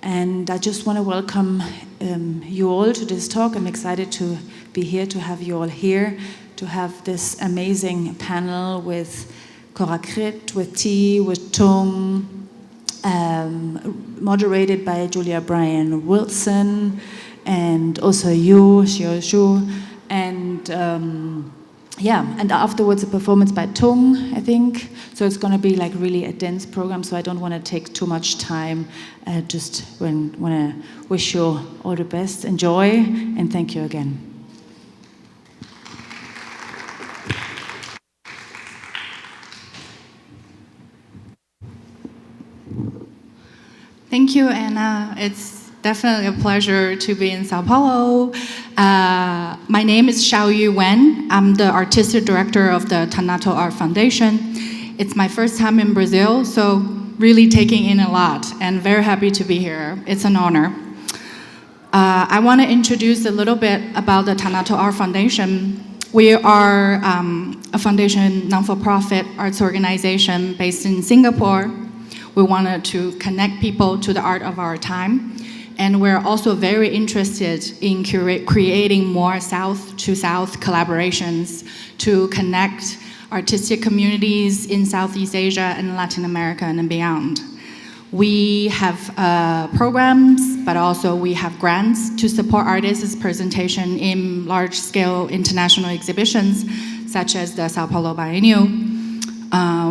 And I just want to welcome you all to this talk. I'm excited to be here, to have you all here, to have this amazing panel with Korakrit, with Thi, with Tung, moderated by Julia Bryan-Wilson, and also you, Xiaoyu, and and afterwards a performance by Tung, I think. So it's going to be like really a dense program, so I don't want to take too much time. Just want to wish you all the best. Enjoy, and thank you again. Thank you, Anna. It's definitely a pleasure to be in São Paulo. My name is Xiaoyu Weng. I'm the artistic director of the Tanoto Art Foundation. It's my first time in Brazil, so really taking in a lot and very happy to be here. It's an honor. I want to introduce a little bit about the Tanoto Art Foundation. We are a foundation, non-for-profit arts organization based in Singapore. We wanted to connect people to the art of our time. And we're also very interested in creating more South-to-South collaborations to connect artistic communities in Southeast Asia and Latin America and beyond. We have programs, but also we have grants to support artists' presentation in large-scale international exhibitions, such as the São Paulo Bienal.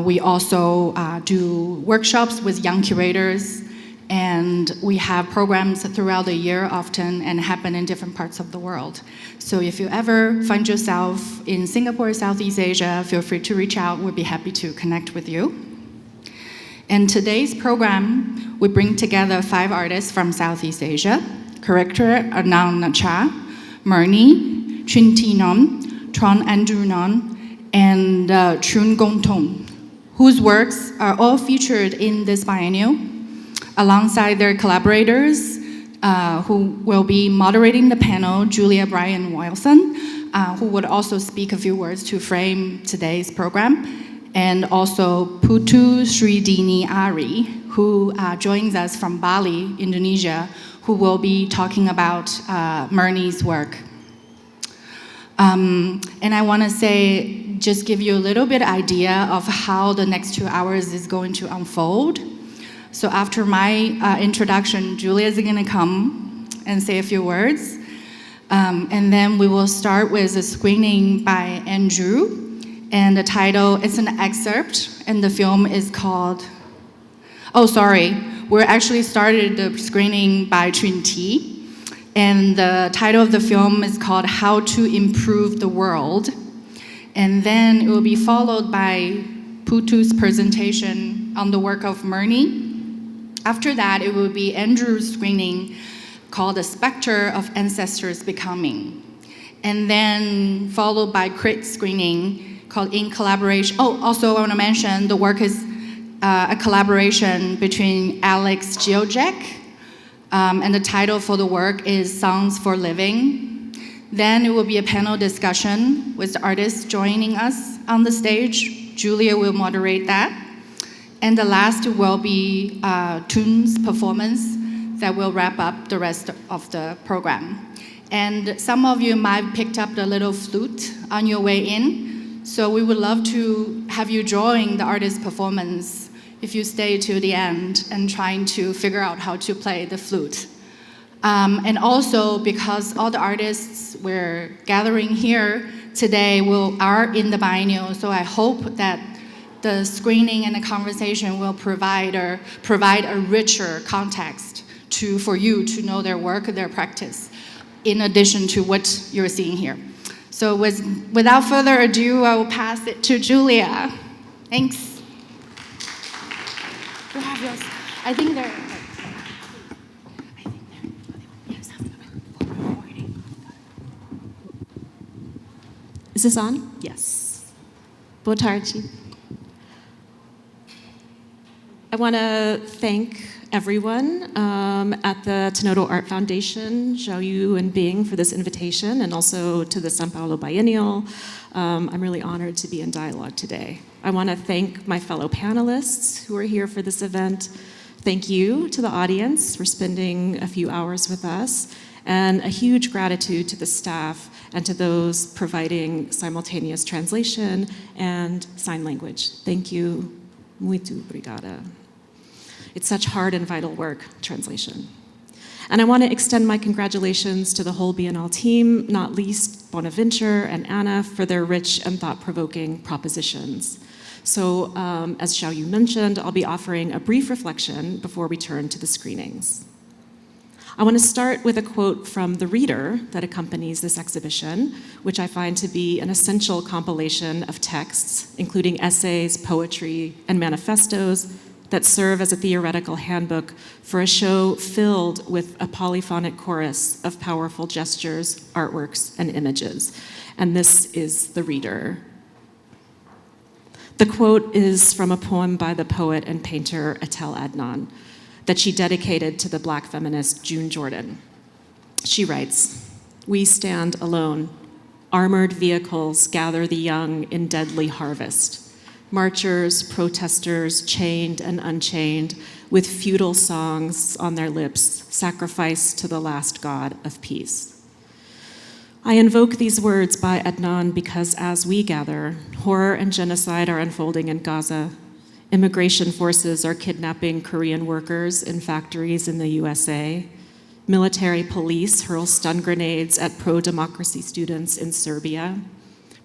We also do workshops with young curators, and we have programs throughout the year often and happen in different parts of the world. So if you ever find yourself in Singapore, Southeast Asia, feel free to reach out. We'll be happy to connect with you. In today's program, we bring together 5 artists from Southeast Asia: Korakrit Arunanondchai, Murni, Trinh Thi Nguyễn, Tuan Andrew Nguyễn, and Trương Công Tùng, whose works are all featured in this biennial, alongside their collaborators, who will be moderating the panel, Julia Bryan-Wilson, who would also speak a few words to frame today's program, and also Putu Sridiniari, who joins us from Bali, Indonesia, who will be talking about Murni's work. And I want to say, just give you a little bit idea of how the next 2 hours is going to unfold. So after my introduction, Julia is going to come and say a few words. And then we will start with a screening by Andrew. And the title, it's an excerpt, and the film is called, we actually started the screening by Trinh Thi. And the title of the film is called How to Improve the World. And then it will be followed by Putu's presentation on the work of Murni. After that, it will be Andrew's screening called The Specter of Ancestors Becoming. And then followed by Krit's screening called In Collaboration. Also I want to mention the work is a collaboration between Alex Georgek, and the title for the work is Songs for Living. Then it will be a panel discussion with the artists joining us on the stage. Julia will moderate that. And the last will be Tun's performance that will wrap up the rest of the program. And some of you might have picked up the little flute on your way in. So we would love to have you join the artist's performance if you stay to the end and trying to figure out how to play the flute. And also because all the artists we're gathering here today are in the biennial, so I hope that the screening and the conversation will provide a richer context for you to know their work, their practice, in addition to what you're seeing here. So without further ado, I will pass it to Julia. Thanks. You have yours. I think they're... Is this on? Yes. Boa tarde. I want to thank everyone at the Tanoto Art Foundation, Xiaoyu and Bing, for this invitation, and also to the São Paulo Biennial. I'm really honored to be in dialogue today. I want to thank my fellow panelists who are here for this event, Thank you to the audience for spending a few hours with us, and a huge gratitude to the staff and to those providing simultaneous translation and sign language. Thank you. Muito obrigada. It's such hard and vital work, translation. And I want to extend my congratulations to the whole Bienal team, not least Bonaventure and Anna, for their rich and thought-provoking propositions. So, as Xiaoyu mentioned, I'll be offering a brief reflection before we turn to the screenings. I want to start with a quote from the reader that accompanies this exhibition, which I find to be an essential compilation of texts, including essays, poetry, and manifestos that serve as a theoretical handbook for a show filled with a polyphonic chorus of powerful gestures, artworks, and images. And this is the reader. The quote is from a poem by the poet and painter Etel Adnan that she dedicated to the Black feminist June Jordan. She writes, "We stand alone. Armored vehicles gather the young in deadly harvest. Marchers, protesters, chained and unchained, with feudal songs on their lips, sacrifice to the last god of peace." I invoke these words by Adnan because as we gather, horror and genocide are unfolding in Gaza. Immigration forces are kidnapping Korean workers in factories in the USA. Military police hurl stun grenades at pro-democracy students in Serbia.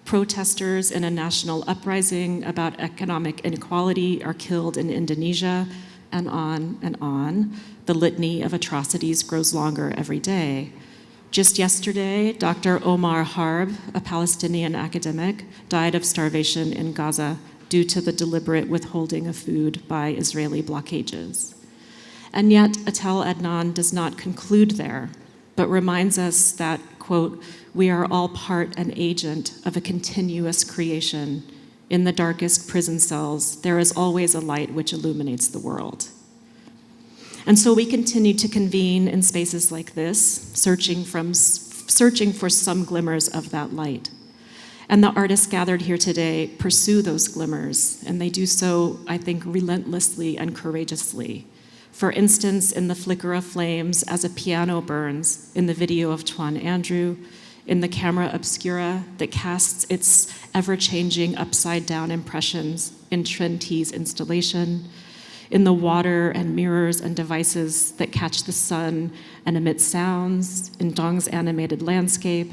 Protesters in a national uprising about economic inequality are killed in Indonesia, and on and on. The litany of atrocities grows longer every day. Just yesterday, Dr. Omar Harb, a Palestinian academic, died of starvation in Gaza due to the deliberate withholding of food by Israeli blockages. And yet, Etel Adnan does not conclude there, but reminds us that, quote, "We are all part and agent of a continuous creation. In the darkest prison cells, there is always a light which illuminates the world." And so we continue to convene in spaces like this, searching for some glimmers of that light. And the artists gathered here today pursue those glimmers, and they do so, I think, relentlessly and courageously. For instance, in the flicker of flames as a piano burns in the video of Tuan Andrew, in the camera obscura that casts its ever-changing upside-down impressions in Trinh Thi's installation, in the water and mirrors and devices that catch the sun and emit sounds, in Dong's animated landscape,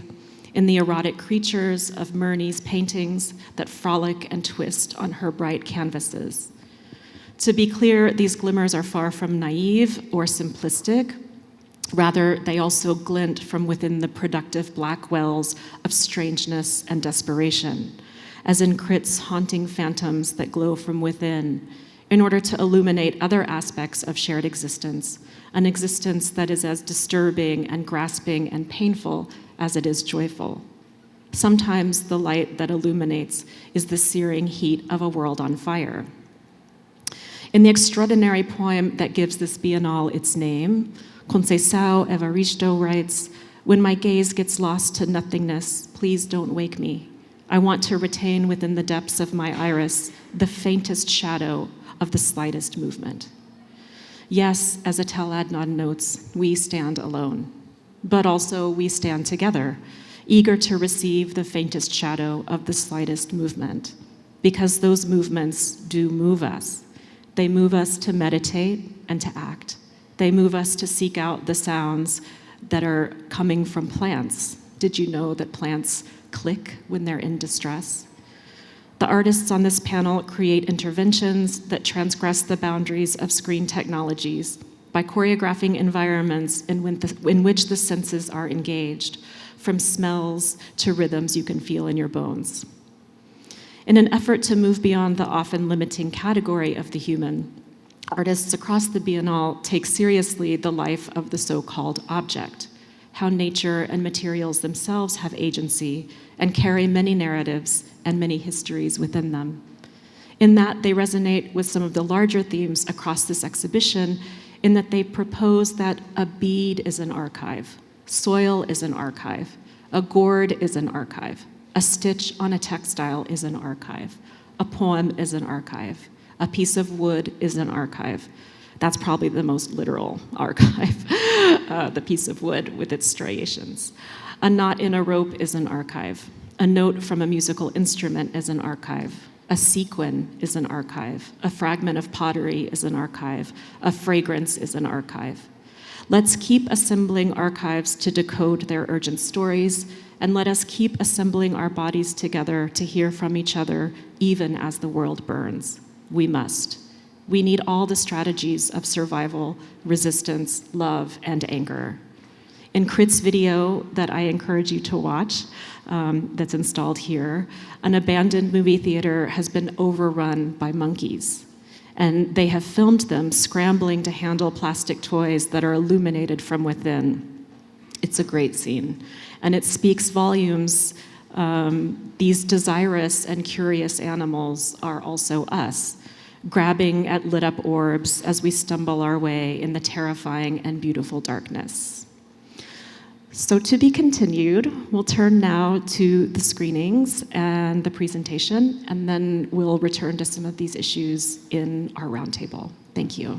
in the erotic creatures of Murni's paintings that frolic and twist on her bright canvases. To be clear, these glimmers are far from naive or simplistic. Rather, they also glint from within the productive black wells of strangeness and desperation, as in Krit's haunting phantoms that glow from within, in order to illuminate other aspects of shared existence, an existence that is as disturbing and grasping and painful as it is joyful. Sometimes the light that illuminates is the searing heat of a world on fire. In the extraordinary poem that gives this Bienal its name, Conceição Evaristo writes, "When my gaze gets lost to nothingness, please don't wake me. I want to retain within the depths of my iris the faintest shadow of the slightest movement." Yes, as Etel Adnan notes, we stand alone, but also we stand together, eager to receive the faintest shadow of the slightest movement, because those movements do move us. They move us to meditate and to act. They move us to seek out the sounds that are coming from plants. Did you know that plants click when they're in distress? The artists on this panel create interventions that transgress the boundaries of screen technologies by choreographing environments in which the senses are engaged, from smells to rhythms you can feel in your bones. In an effort to move beyond the often limiting category of the human, artists across the Bienal take seriously the life of the so-called object, how nature and materials themselves have agency and carry many narratives and many histories within them. In that, they resonate with some of the larger themes across this exhibition, in that they propose that a bead is an archive, soil is an archive, a gourd is an archive, a stitch on a textile is an archive, a poem is an archive, a piece of wood is an archive. That's probably the most literal archive, the piece of wood with its striations. A knot in a rope is an archive. A note from a musical instrument is an archive. A sequin is an archive. A fragment of pottery is an archive. A fragrance is an archive. Let's keep assembling archives to decode their urgent stories, and let us keep assembling our bodies together to hear from each other, even as the world burns. We must. We need all the strategies of survival, resistance, love, and anger. In Krit's video that I encourage you to watch, that's installed here, an abandoned movie theater has been overrun by monkeys. And they have filmed them scrambling to handle plastic toys that are illuminated from within. It's a great scene. And it speaks volumes. These desirous and curious animals are also us, grabbing at lit up orbs as we stumble our way in the terrifying and beautiful darkness. So to be continued, we'll turn now to the screenings and the presentation, and then we'll return to some of these issues in our roundtable. Thank you.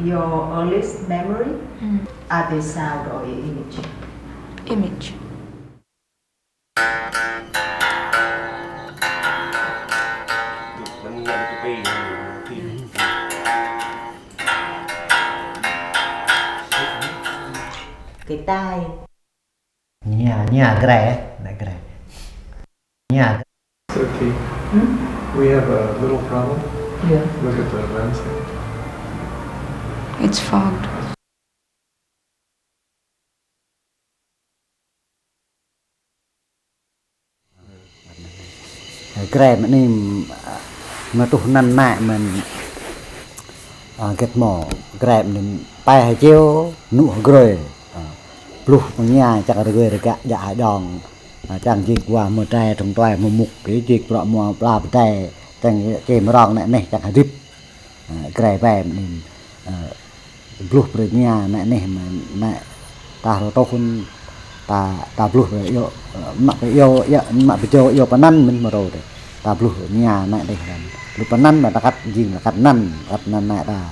Your earliest memory, are they sound or image? Image. Cái tai. Nhà ghẻ, lại ghẻ. Nhà. Okay. We have a little problem. Yeah. Look at the landscape. It's fogged. Ghẻ mà nêm mà tụi năn nại mình kết mỏ ghẻ mình bay hay chiếu nụ gửi lúc nhà chắc là gửi cả dạ đòn chẳng chỉ qua một trai trong toài một mục cái chỉ có một là trai chẳng chỉ một rong này chẳng là rip ghẻ về mình lúc rồi nhà này mà ta rồi tôi không ta lúc rồi yêu mặc yêu pa năn mình mà rồi ta lúc nhà này đây lúc pa năn mà ta cắt gì là cắt năn này ta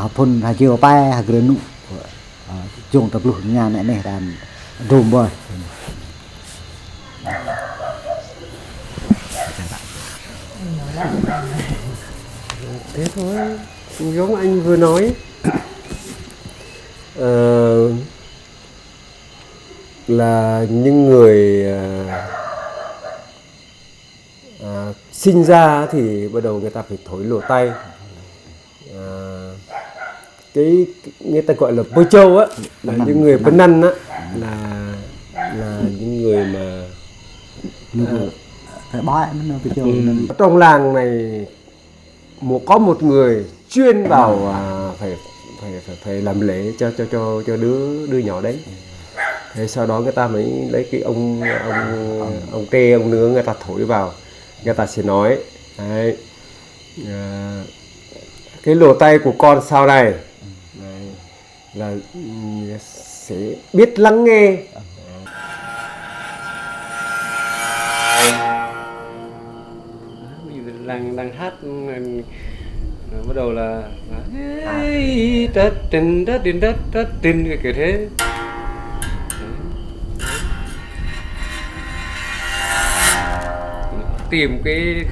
phun hay chiều bay hay cái nụ chung tập lúc nhà này là rùm bơi. Thế thôi, giống anh vừa nói. Là những người sinh ra thì bắt đầu người ta phải thổi lỗ tai. Cái người ta gọi là bôi trâu á, là những người bấn năn á, là những người mà trong làng này có một người chuyên vào phải làm lễ cho đứa nhỏ đấy. Thế sau đó người ta mới lấy cái ông tre, ông nướng, người ta thổi vào, người ta sẽ nói đấy, cái lỗ tai của con sau này là sẽ biết lắng nghe. Đang hát bắt đầu là đất cái thế. tìm cái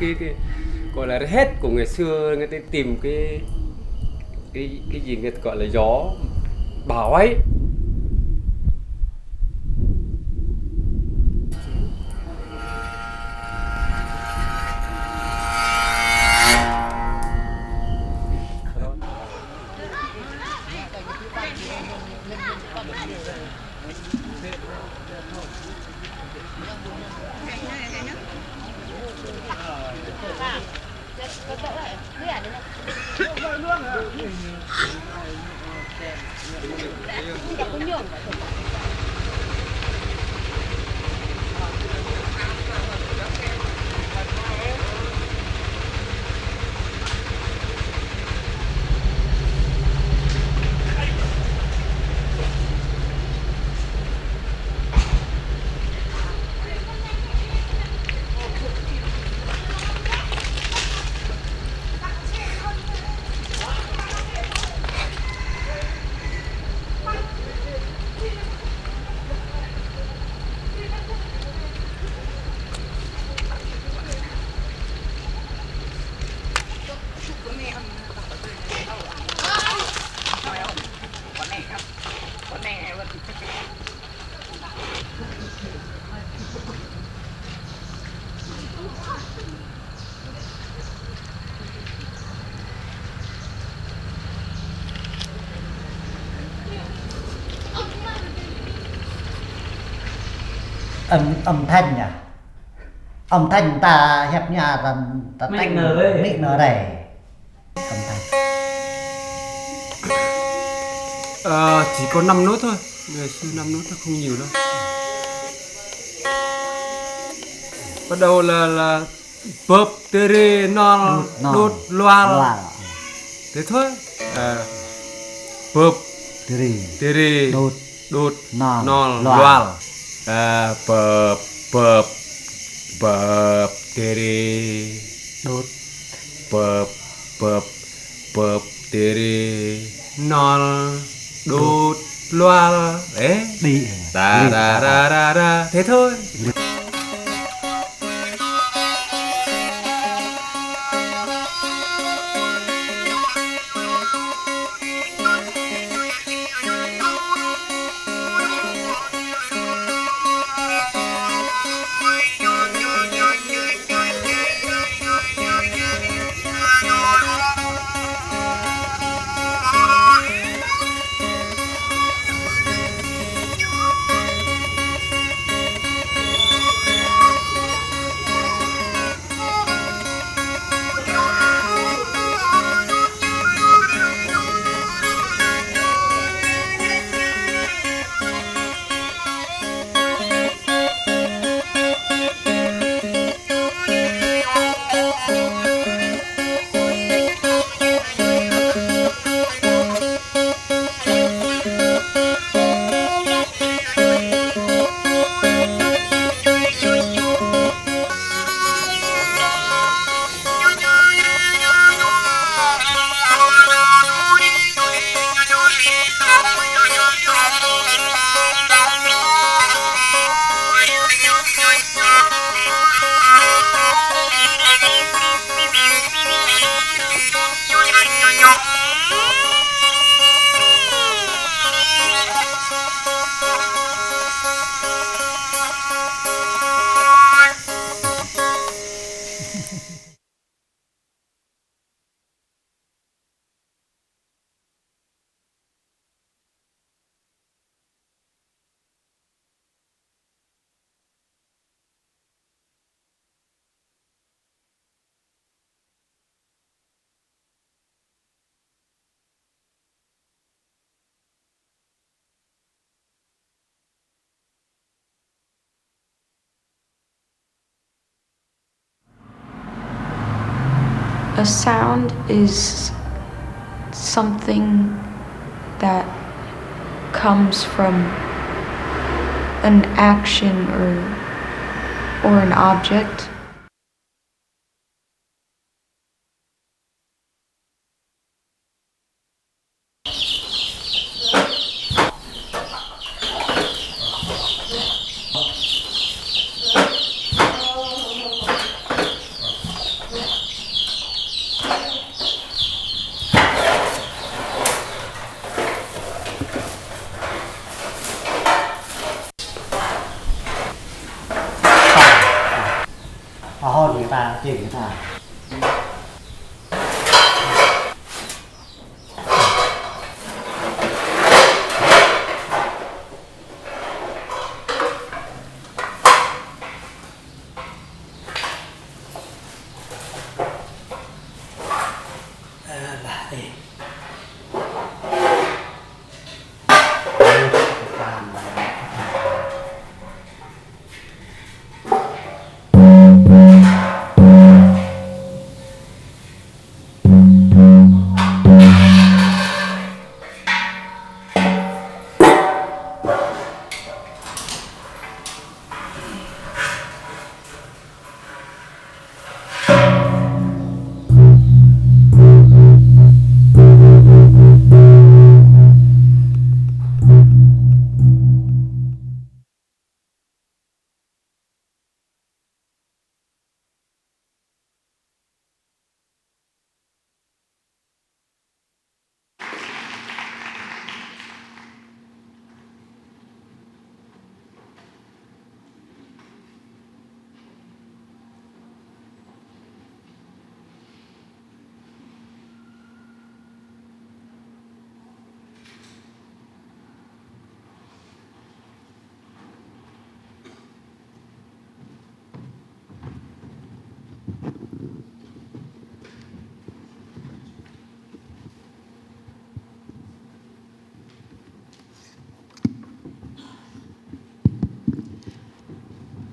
gọi là hết của ngày xưa, người ta tìm cái gì người ta gọi là gió bão ấy. Âm thanh à? Âm thanh ta hẹp nhà ta tách miệng nó đầy âm thanh. Chỉ có 5 nốt thôi, ngày xưa 5 nốt thôi, không nhiều đâu. Bắt đầu là bập tê rê non đốt loa thế thôi. Bập tê rê đốt non loa. Bập bập bập tê rê đốt bập bập bập tê rê non đốt loa đấy đi da da da da da thế thôi. A sound is something that comes from an action or an object. ta chỉnh cái ta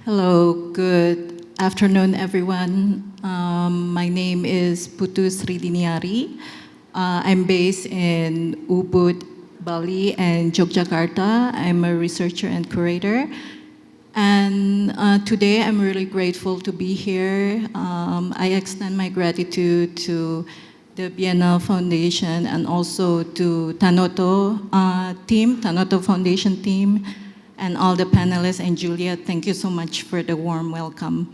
Hello, good afternoon, everyone. My name is Putu Sridiniari. I'm based in Ubud, Bali, and Yogyakarta. I'm a researcher and curator. And today I'm really grateful to be here. I extend my gratitude to the Bienal Foundation and also to Tanoto team, Tanoto Foundation team, and all the panelists, and Julia, thank you so much for the warm welcome.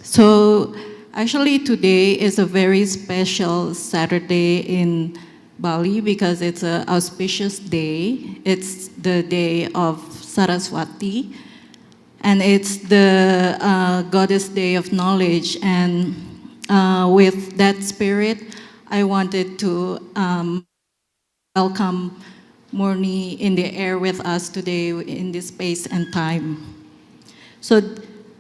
So actually today is a very special Saturday in Bali because it's an auspicious day. It's the day of Saraswati, and it's the Goddess Day of Knowledge. And with that spirit, I wanted to welcome Murni in the air with us today in this space and time. So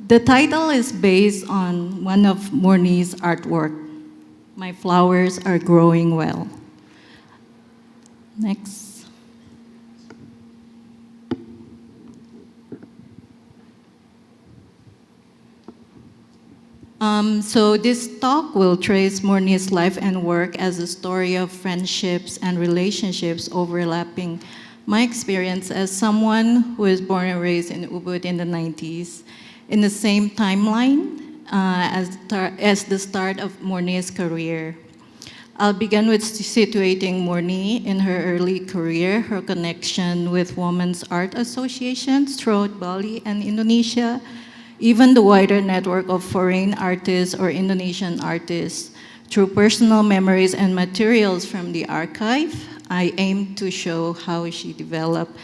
the title is based on one of Murni's artwork, My Flowers Are Growing Well. Next. So this talk will trace Murni's life and work as a story of friendships and relationships overlapping my experience as someone who was born and raised in Ubud in the 90s, in the same timeline as the start of Murni's career. I'll begin with situating Murni in her early career, her connection with women's art associations throughout Bali and Indonesia, even the wider network of foreign artists or Indonesian artists. Through personal memories and materials from the archive, I aim to show how she developed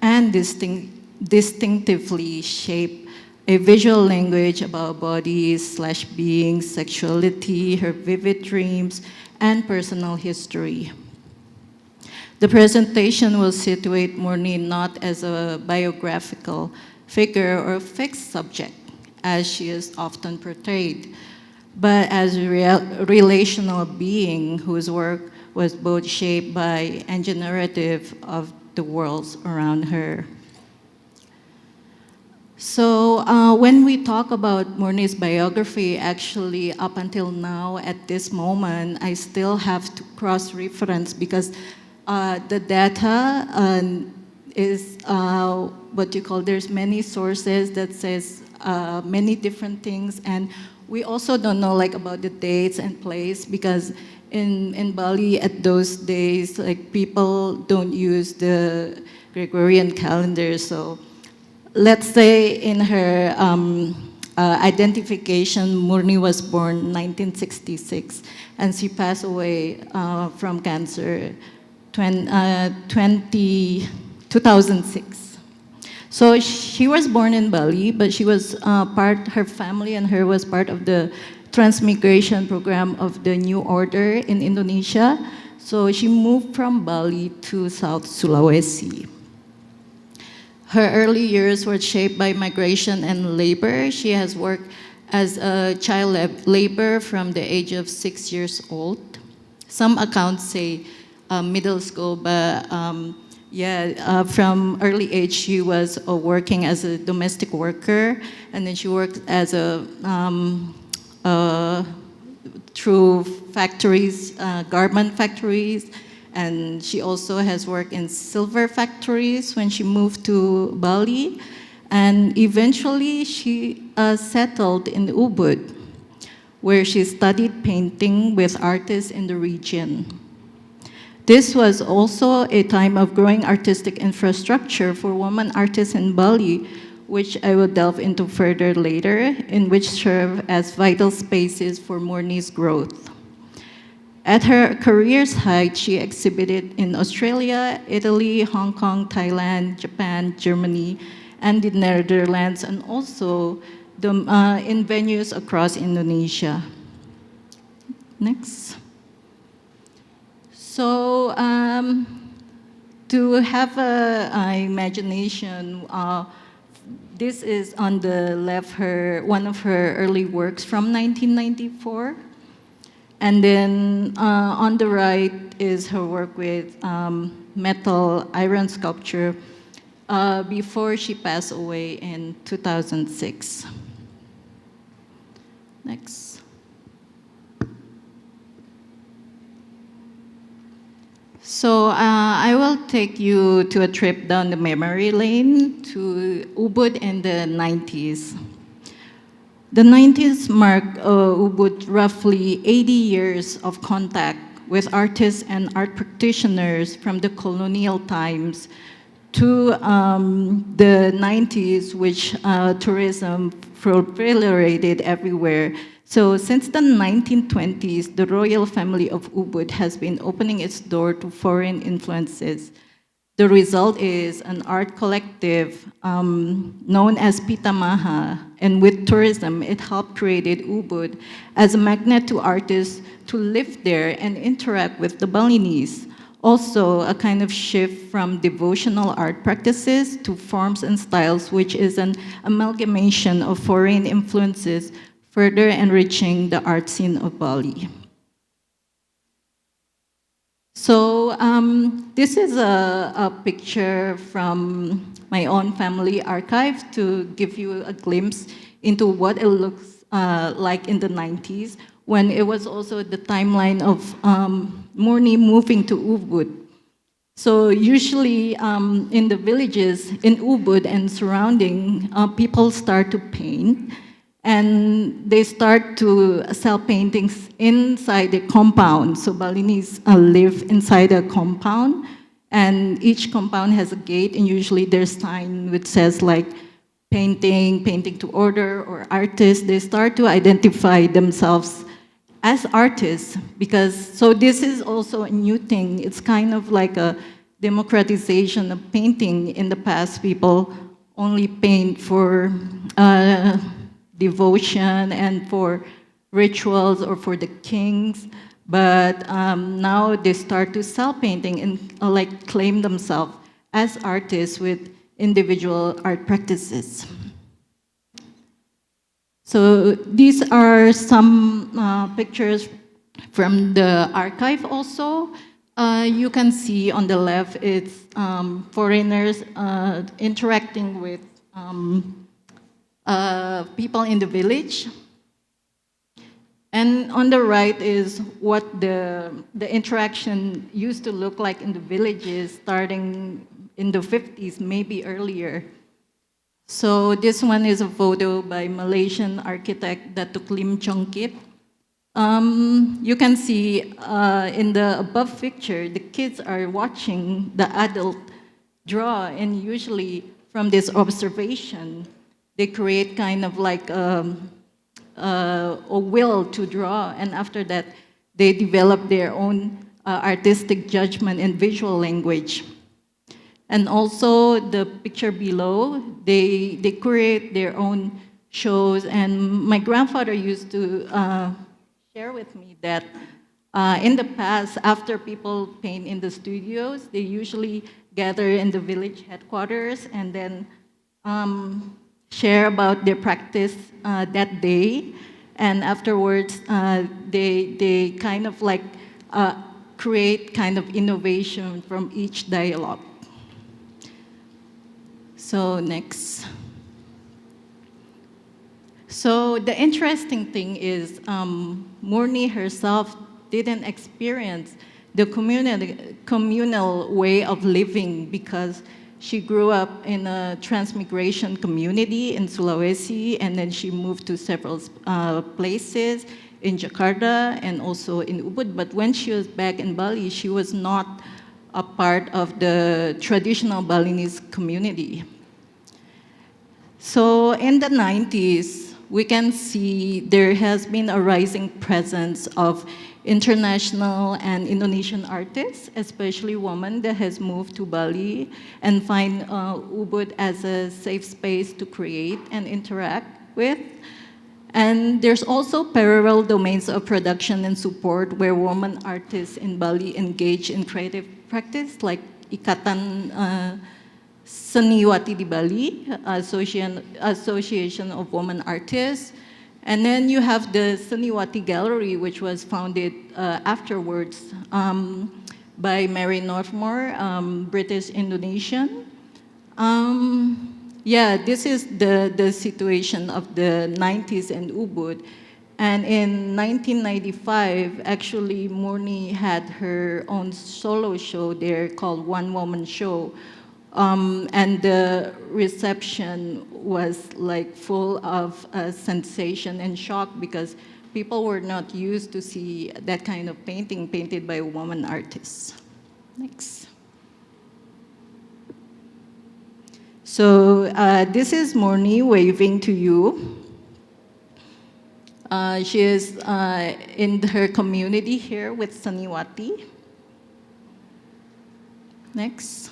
and distinctively shaped a visual language about bodies / beings, sexuality, her vivid dreams, and personal history. The presentation will situate Murni not as a biographical figure or fixed subject, as she is often portrayed, but as a relational being whose work was both shaped by and generative of the worlds around her. So when we talk about Murni's biography, actually up until now, at this moment, I still have to cross-reference because the data is what you call, there's many sources that says many different things, and we also don't know like about the dates and place because in Bali at those days, like people don't use the Gregorian calendar, so let's say in her identification, Murni was born 1966, and she passed away from cancer 2006. So she was born in Bali, but she was her family and her was part of the transmigration program of the New Order in Indonesia. So she moved from Bali to South Sulawesi. Her early years were shaped by migration and labor. She has worked as a child laborer from the age of 6 years old. Some accounts say middle school, but from early age she was working as a domestic worker, and then she worked as through factories, garment factories, and she also has worked in silver factories when she moved to Bali, and eventually she settled in Ubud, where she studied painting with artists in the region. This was also a time of growing artistic infrastructure for women artists in Bali, which I will delve into further later, in which serve as vital spaces for Murni's growth. At her career's height, she exhibited in Australia, Italy, Hong Kong, Thailand, Japan, Germany, and the Netherlands, and also in venues across Indonesia. Next. So to have an imagination, this is on the left one of her early works from 1994. And then on the right is her work with metal iron sculpture before she passed away in 2006. Next. So I will take you to a trip down the memory lane to Ubud in the 90s. The 90s marked Ubud roughly 80 years of contact with artists and art practitioners from the colonial times to the 90s, which tourism proliferated everywhere. So since the 1920s, the royal family of Ubud has been opening its door to foreign influences. The result is an art collective known as Pitamaha, and with tourism, it helped create Ubud as a magnet to artists to live there and interact with the Balinese. Also, a kind of shift from devotional art practices to forms and styles, which is an amalgamation of foreign influences, further enriching the art scene of Bali. So this is a picture from my own family archive to give you a glimpse into what it looks like in the 90s, when it was also the timeline of Murni moving to Ubud. So usually in the villages in Ubud and surrounding, people start to paint, and they start to sell paintings inside the compound. So Balinese live inside a compound, and each compound has a gate, and usually there's a sign which says like painting to order, or artists. They start to identify themselves as artists, because, so this is also a new thing. It's kind of like a democratization of painting. In the past, people only paint for devotion and for rituals or for the kings, but now they start to sell painting and like claim themselves as artists with individual art practices. So these are some pictures from the archive also. You can see on the left, it's foreigners interacting with people in the village. And on the right is what the interaction used to look like in the villages starting in the 50s, maybe earlier. So this one is a photo by Malaysian architect Datuk Lim Chong Kit. You can see in the above picture, the kids are watching the adult draw, and usually from this observation, they create kind of like a will to draw, and after that, they develop their own artistic judgment and visual language. And also the picture below, they create their own shows. And my grandfather used to share with me that in the past, after people paint in the studios, they usually gather in the village headquarters and then share about their practice that day. And afterwards, they kind of like create kind of innovation from each dialogue. So next. So the interesting thing is Murni herself didn't experience the communal way of living because she grew up in a transmigration community in Sulawesi, and then she moved to several places in Jakarta and also in Ubud. But when she was back in Bali, she was not a part of the traditional Balinese community. So in the 90s, we can see there has been a rising presence of international and Indonesian artists, especially women that has moved to Bali and find Ubud as a safe space to create and interact with. And there's also parallel domains of production and support where women artists in Bali engage in creative practice, like Ikatan Seniwati di Bali, Association of Women Artists. And then you have the Seniwati Gallery, which was founded afterwards by Mary Northmore, British Indonesian. Yeah, this is the situation of the 90s in Ubud. And in 1995, actually, Murni had her own solo show there called One Woman Show. And the reception was like full of sensation and shock because people were not used to see that kind of painting painted by a woman artist. Next. So this is Murni waving to you. She is in her community here with Seniwati. Next.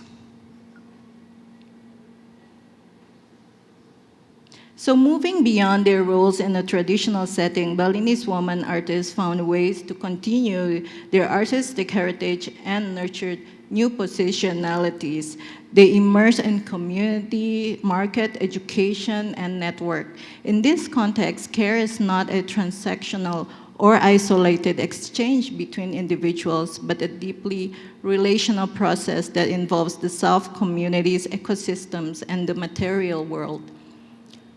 So moving beyond their roles in a traditional setting, Balinese women artists found ways to continue their artistic heritage and nurtured new positionalities. They immerse in community, market, education, and network. In this context, care is not a transactional or isolated exchange between individuals, but a deeply relational process that involves the self, communities, ecosystems, and the material world.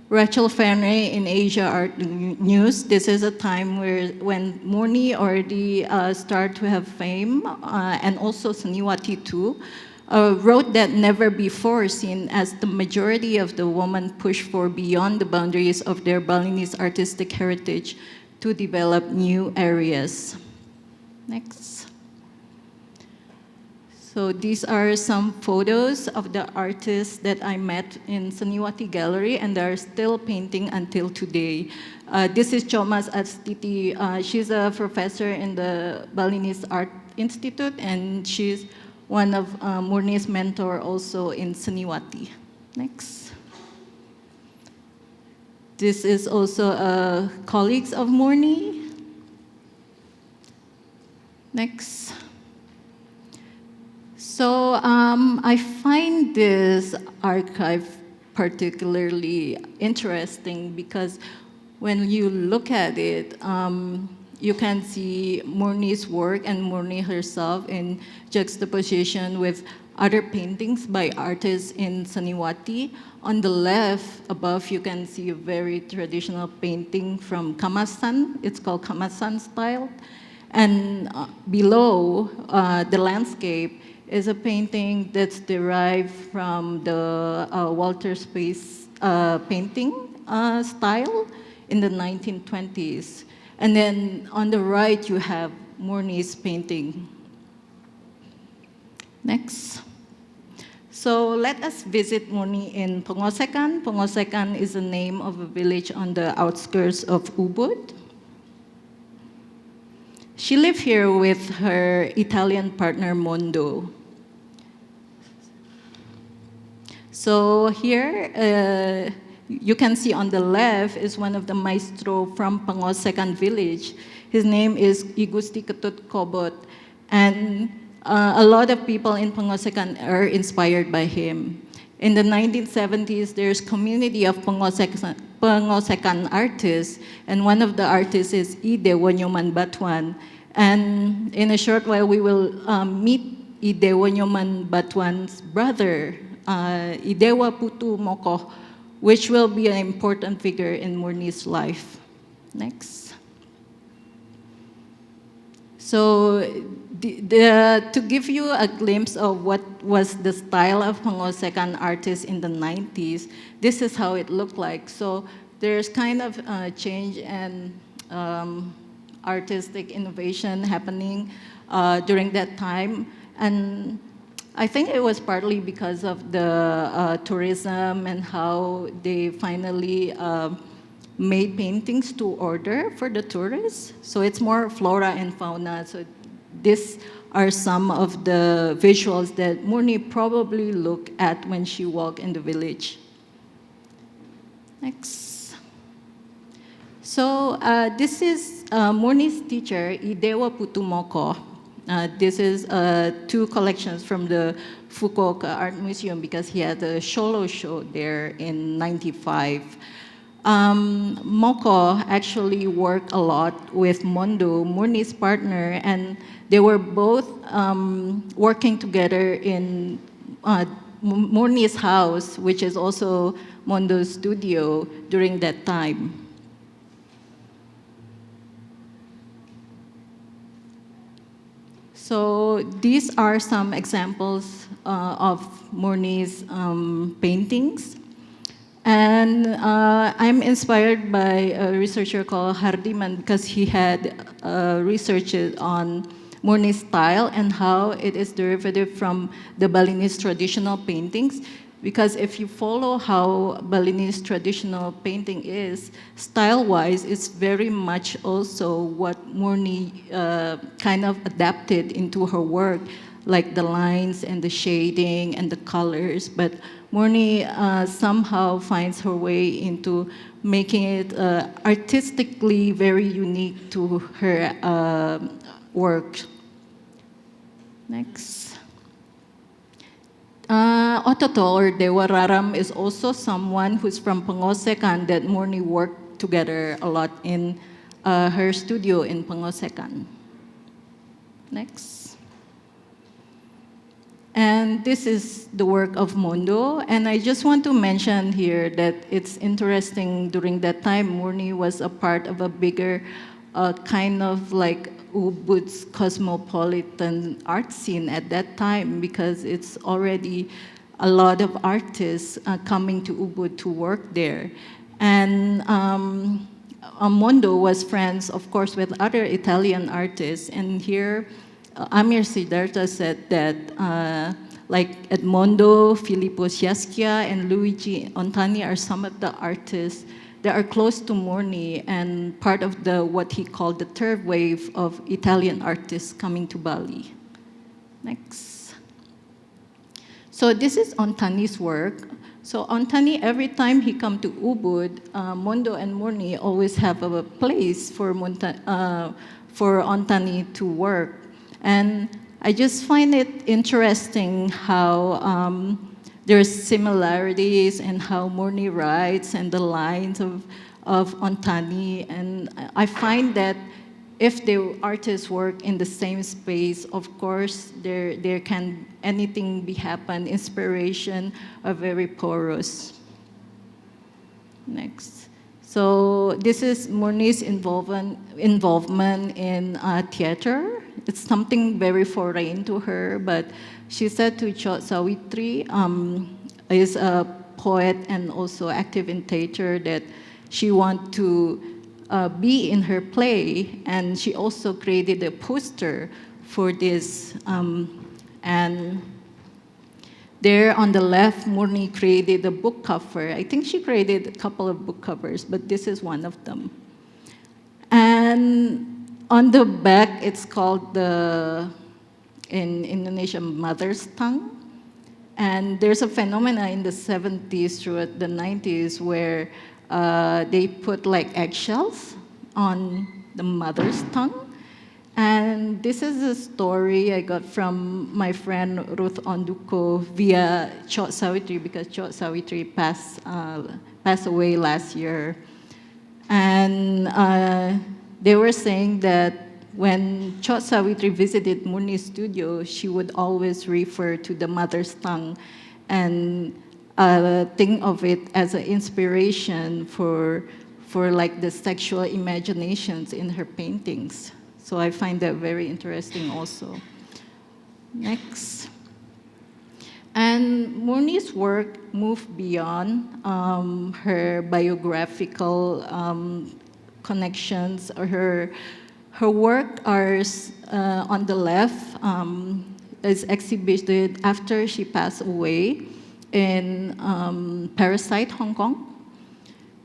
Rachel Ferney in Asia Art News, this is a time when Murni already started to have fame, and also Seniwati too, wrote that never before seen as the majority of the women push for beyond the boundaries of their Balinese artistic heritage to develop new areas. Next. So these are some photos of the artists that I met in Seniwati Gallery, and they are still painting until today. This is Chomas Astiti. She's a professor in the Balinese Art Institute, and she's one of Murni's mentor also in Seniwati. Next. This is also colleagues of Murni. Next. So I find this archive particularly interesting because when you look at it, you can see Murni's work and Murni herself in juxtaposition with other paintings by artists in Seniwati. On the left, above, you can see a very traditional painting from Kamasan. It's called Kamasan style. And below, the landscape is a painting that's derived from the Walter Space painting style in the 1920s. And then on the right, you have Murni's painting. Next. So let us visit Murni in Pongosekan. Pongosekan is the name of a village on the outskirts of Ubud. She lived here with her Italian partner, Mondo. So here, you can see on the left is one of the maestro from Pangosekan village. His name is Igusti Ketut Kobot. And a lot of people in Pangosekan are inspired by him. In the 1970s, there's community of Pangosekan artists, and one of the artists is Ide Wonyoman Batuan. And in a short while, we will meet Ide Wonyoman Batuan's brother, Idewa Putu Moko, which will be an important figure in Murni's life. Next. So to give you a glimpse of what was the style of Pangosekan artists in the 90s, this is how it looked like. So there's kind of change and artistic innovation happening during that time. And I think it was partly because of the tourism and how they finally made paintings to order for the tourists. So it's more flora and fauna. So these are some of the visuals that Murni probably looked at when she walked in the village. Next. So this is Murni's teacher, Idewa Putumoko. This is 2 collections from the Fukuoka Art Museum because he had a solo show there in '95. Moko actually worked a lot with Mondo, Murni's partner, and they were both working together in Murni's house, which is also Mondo's studio during that time. So these are some examples of Murni's paintings. And I'm inspired by a researcher called Hardiman because he had researched on Murni's style and how it is derivative from the Balinese traditional paintings. Because if you follow how Balinese traditional painting is, style-wise, it's very much also what Murni kind of adapted into her work, like the lines and the shading and the colors. But Murni somehow finds her way into making it artistically very unique to her work. Next. Ototo or Dewa Raram is also someone who's from Pangosekan that Murni worked together a lot in her studio in Pangosekan. Next. And this is the work of Mondo. And I just want to mention here that it's interesting during that time, Murni was a part of a bigger kind of like Ubud's cosmopolitan art scene at that time because it's already a lot of artists coming to Ubud to work there. And Mondo was friends, of course, with other Italian artists. And here, Amir Siddhartha said that like Edmondo, Filippo Sciaschia, and Luigi Ontani are some of the artists that are close to Murni and part of the what he called the third wave of Italian artists coming to Bali. Next. So this is Ontani's work. So Ontani, every time he come to Ubud, Mondo and Murni always have a place for Ontani to work. And I just find it interesting how there's similarities in how Murni writes and the lines of Ontani. And I find that if the artists work in the same space, of course, there can anything be happen. Inspiration are very porous. Next. So this is Murni's involvement in theater. It's something very foreign to her, but she said to Chot Sawitri, is a poet and also active in theater, that she wants to be in her play, and she also created a poster for this. And there on the left, Murni created a book cover. I think she created a couple of book covers, but this is one of them. And on the back, it's called in Indonesian, Mother's Tongue. And there's a phenomena in the 70s through the 90s where they put like eggshells on the mother's tongue. And this is a story I got from my friend Ruth Onduko via Chot Savitri, because Chot Savitri passed away last year. And they were saying that when Chot Savitri visited Murni's studio, she would always refer to the mother's tongue and think of it as an inspiration for like the sexual imaginations in her paintings. So I find that very interesting also. Next. And Murni's work moved beyond her biographical connections. Her work are on the left is exhibited after she passed away in Parasite, Hong Kong.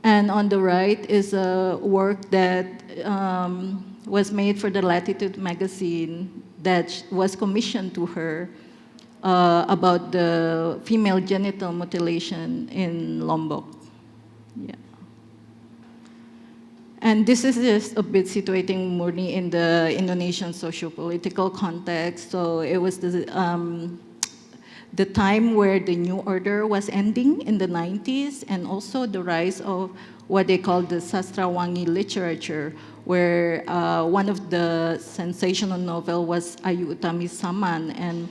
And on the right is a work that was made for the Latitude magazine that was commissioned to her about the female genital mutilation in Lombok. Yeah. And this is just a bit situating Murni in the Indonesian socio-political context. So it was the time where the New Order was ending in the 90s, and also the rise of what they call the Sastrawangi literature, where one of the sensational novel was Ayu Utami Saman. And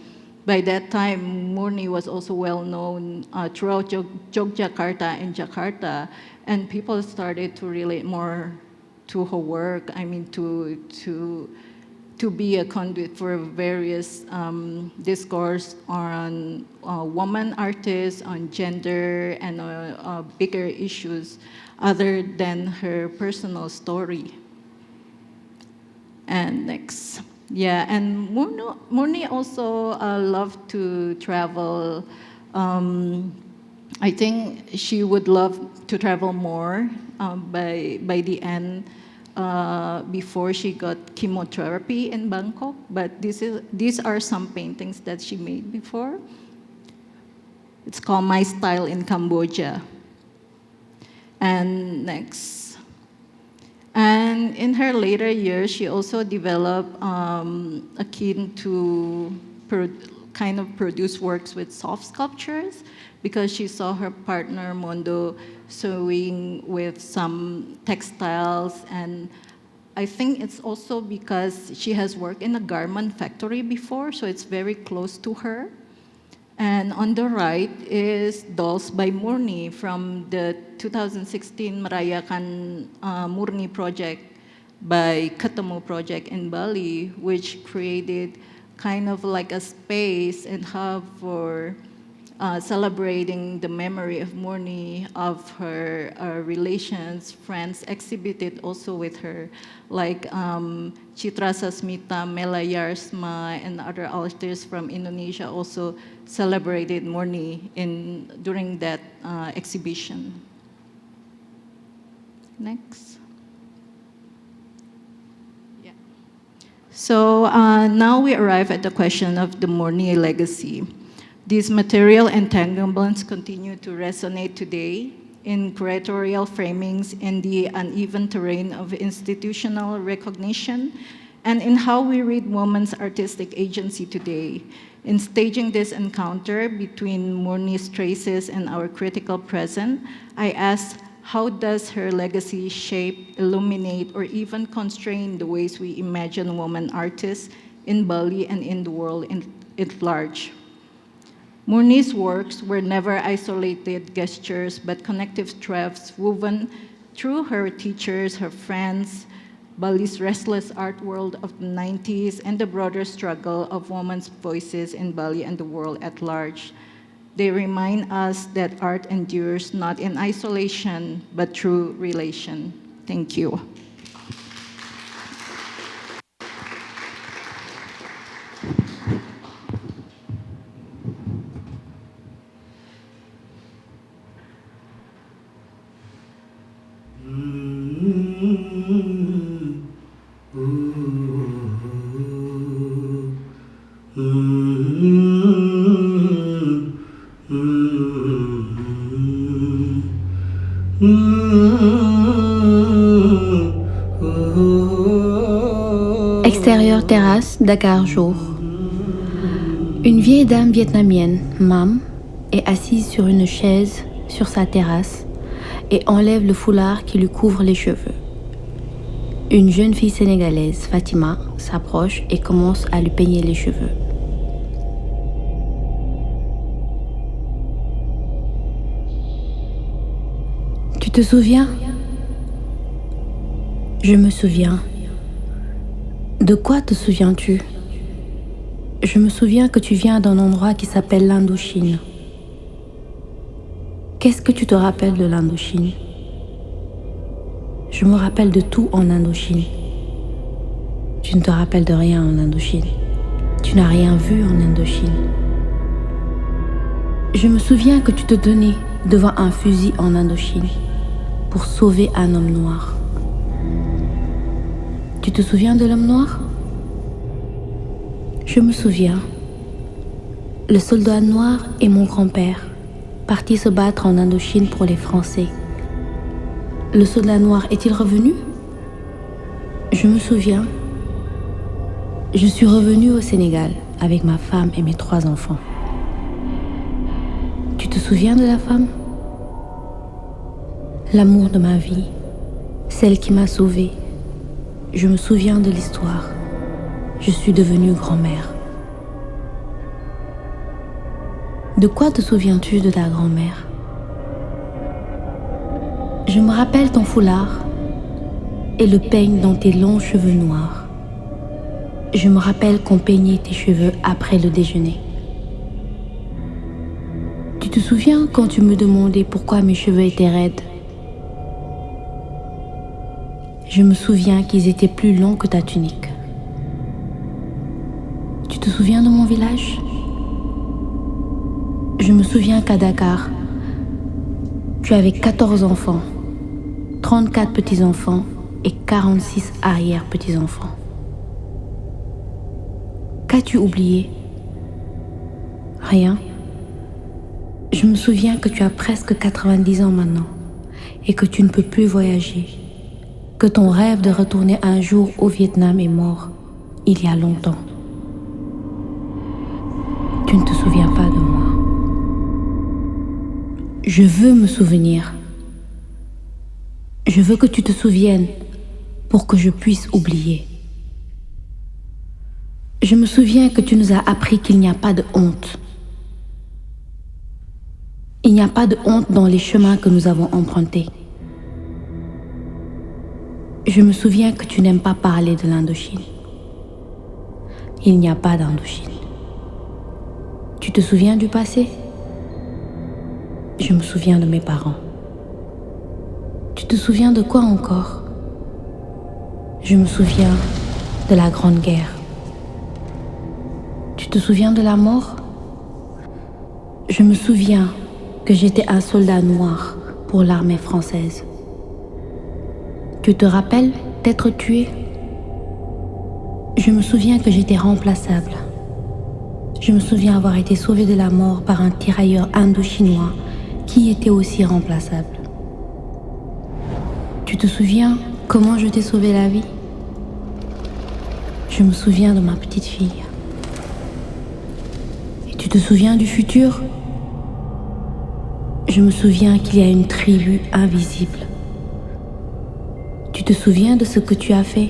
by that time, Murni was also well known throughout Yogyakarta and Jakarta, and people started to relate more to her work. I mean, to be a conduit for various discourse on woman artists, on gender, and bigger issues other than her personal story. And next. Yeah, and Murni also loved to travel. I think she would love to travel more by the end, before she got chemotherapy in Bangkok. But these are some paintings that she made before. It's called My Style in Cambodia. And next. And in her later years, she also developed akin to kind of produce works with soft sculptures, because she saw her partner Mondo sewing with some textiles. And I think it's also because she has worked in a garment factory before, so it's very close to her. And on the right is Dolls by Murni from the 2016 Merayakan Murni project by Ketemu project in Bali, which created kind of like a space and hub for celebrating the memory of Murni, of her relations, friends exhibited also with her, like Citra Sasmita, Mela Yarsma, and other artists from Indonesia also celebrated Murni during that exhibition. Next. Yeah. So now we arrive at the question of the Murni legacy. These material entanglements continue to resonate today in curatorial framings, in the uneven terrain of institutional recognition, and in how we read women's artistic agency today. In staging this encounter between Murni's traces and our critical present, I asked, how does her legacy shape, illuminate, or even constrain the ways we imagine women artists in Bali and in the world at large? Murni's works were never isolated gestures, but connective threads woven through her teachers, her friends, Bali's restless art world of the 90s, and the broader struggle of women's voices in Bali and the world at large. They remind us that art endures not in isolation, but through relation. Thank you. Extérieur terrasse, Dakar jour. Une vieille dame vietnamienne, Mam, est assise sur une chaise sur sa terrasse et enlève le foulard qui lui couvre les cheveux. Une jeune fille sénégalaise, Fatima, s'approche et commence à lui peigner les cheveux. Tu te souviens? Je me souviens. De quoi te souviens-tu? Je me souviens que tu viens d'un endroit qui s'appelle l'Indochine. Qu'est-ce que tu te rappelles de l'Indochine? Je me rappelle de tout en Indochine. Tu ne te rappelles de rien en Indochine. Tu n'as rien vu en Indochine. Je me souviens que tu te donnais devant un fusil en Indochine pour sauver un homme noir. Tu te souviens de l'homme noir? Je me souviens. Le soldat noir est mon grand-père, parti se battre en Indochine pour les Français. Le soldat noir est-il revenu? Je me souviens. Je suis revenue au Sénégal avec ma femme et mes 3 enfants. Tu te souviens de la femme? L'amour de ma vie, celle qui m'a sauvée. Je me souviens de l'histoire. Je suis devenue grand-mère. De quoi te souviens-tu de ta grand-mère? Je me rappelle ton foulard et le peigne dans tes longs cheveux noirs. Je me rappelle qu'on peignait tes cheveux après le déjeuner. Tu te souviens quand tu me demandais pourquoi mes cheveux étaient raides? Je me souviens qu'ils étaient plus longs que ta tunique. Tu te souviens de mon village? Je me souviens qu'à Dakar, tu avais 14 enfants, 34 petits-enfants et 46 arrière-petits-enfants. Qu'as-tu oublié? Rien. Je me souviens que tu as presque 90 ans maintenant et que tu ne peux plus voyager, que ton rêve de retourner un jour au Vietnam est mort il y a longtemps. Tu ne te souviens pas de moi. Je veux me souvenir. Je veux que tu te souviennes pour que je puisse oublier. Je me souviens que tu nous as appris qu'il n'y a pas de honte. Il n'y a pas de honte dans les chemins que nous avons empruntés. Je me souviens que tu n'aimes pas parler de l'Indochine. Il n'y a pas d'Indochine. Tu te souviens du passé? Je me souviens de mes parents. Tu te souviens de quoi encore? Je me souviens de la Grande Guerre. Tu te souviens de la mort? Je me souviens que j'étais un soldat noir pour l'armée française. Tu te rappelles d'être tué? Je me souviens que j'étais remplaçable. Je me souviens avoir été sauvée de la mort par un tirailleur indo-chinois qui était aussi remplaçable. Tu te souviens comment je t'ai sauvé la vie? Je me souviens de ma petite fille. Et tu te souviens du futur? Je me souviens qu'il y a une tribu invisible. Tu te souviens de ce que tu as fait?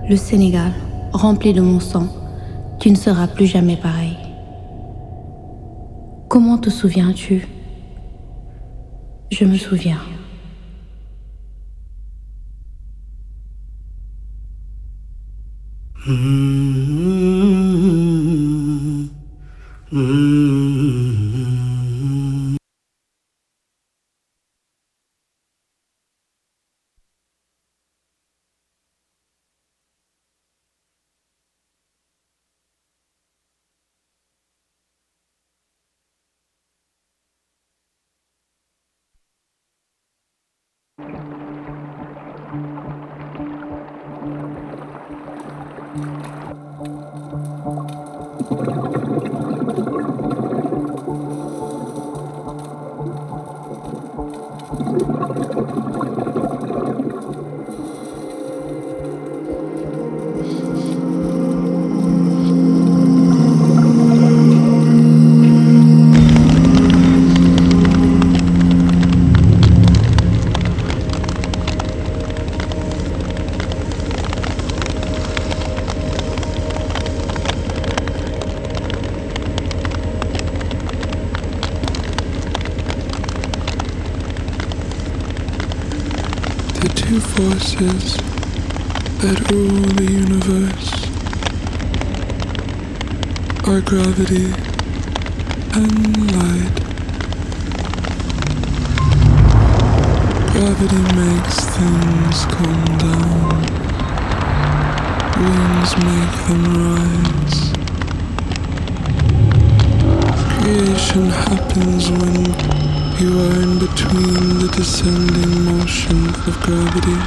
Le Sénégal, rempli de mon sang, tu ne seras plus jamais pareil. Comment te souviens-tu? Je me souviens. two forces that rule the universe are gravity and light. Gravity makes things come down. Winds make them rise. Creation happens when you are in between the descending motion of gravity,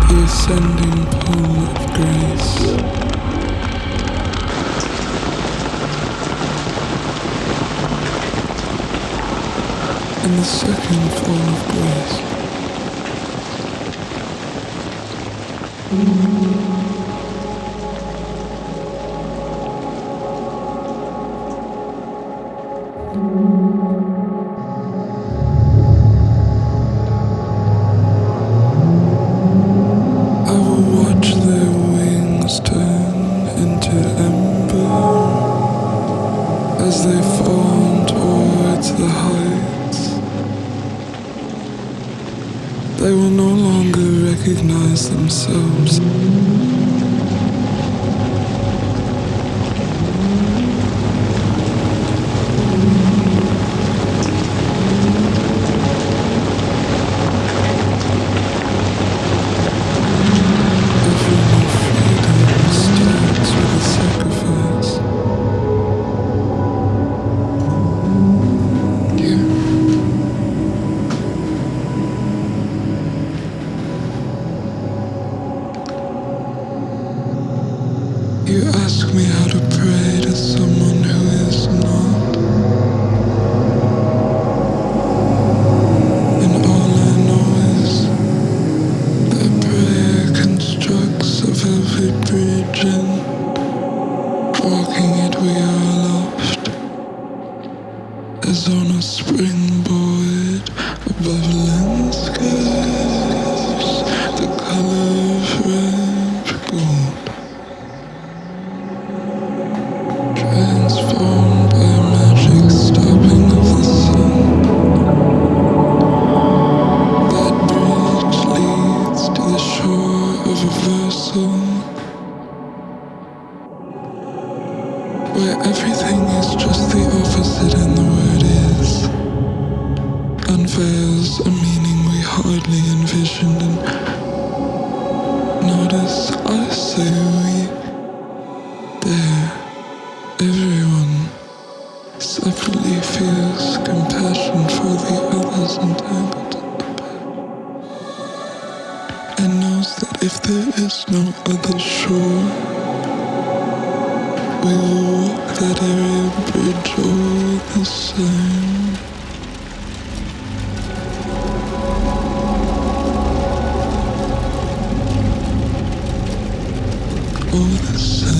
the ascending pull of grace. And the second form of grace. I will watch their wings turn into ember as they fall towards the heights. They will no longer recognize themselves. Every new freedom starts with a sacrifice. You ask me how to pray to someone who is not, and all I know is that prayer constructs a velvet bridge, and walking it we are aloft, as on a springboard above landscapes, the color of red gold. Transformed by a magic stopping of the sun. That bridge leads to the shore of a vessel where everything is just the opposite and the word is unveils a meaning we hardly envisioned. And notice I say we there. Everyone separately feels compassion for the others entangled in the path, and knows that if there is no other shore, we will walk that area bridge all the same. All the same.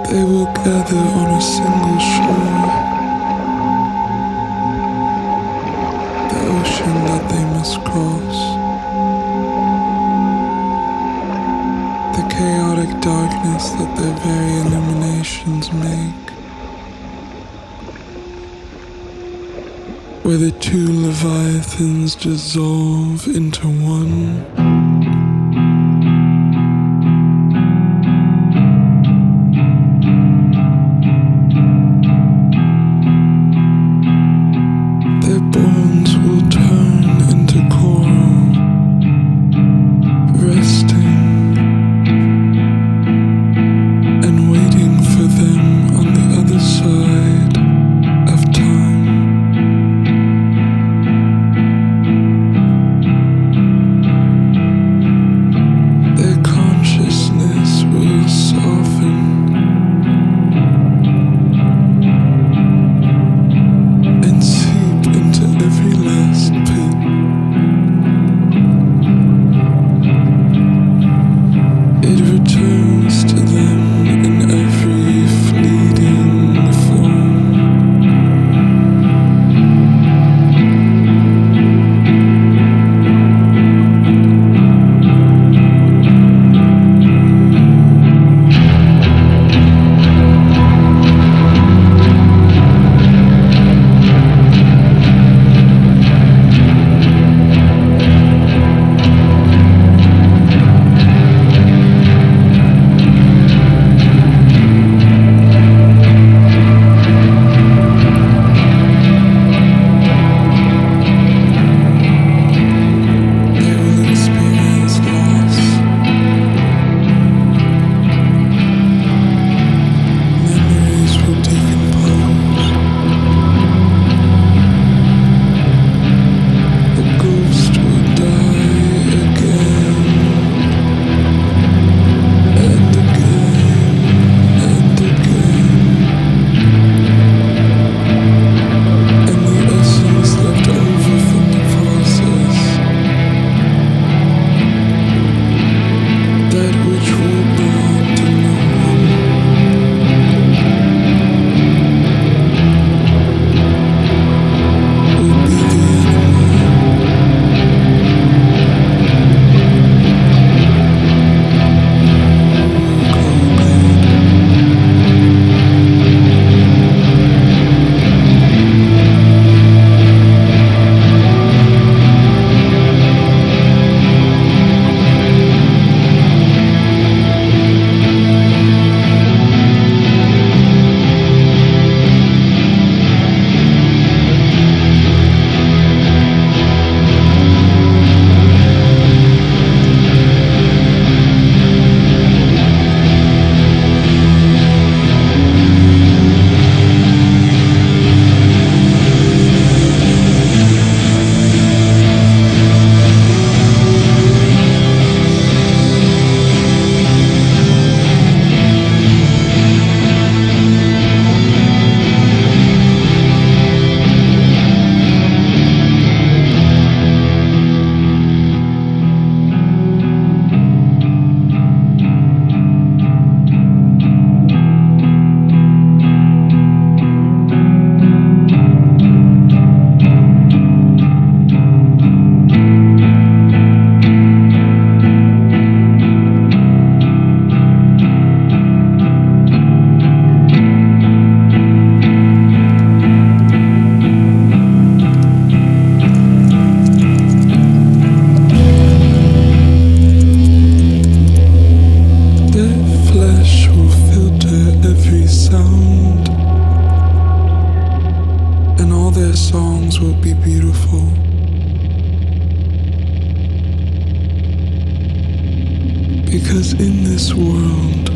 They will gather on a single shore, the ocean that they must cross, the chaotic darkness that their very illuminations make, where the two leviathans dissolve into one. It returns to them in every fleeting form. Because in this world,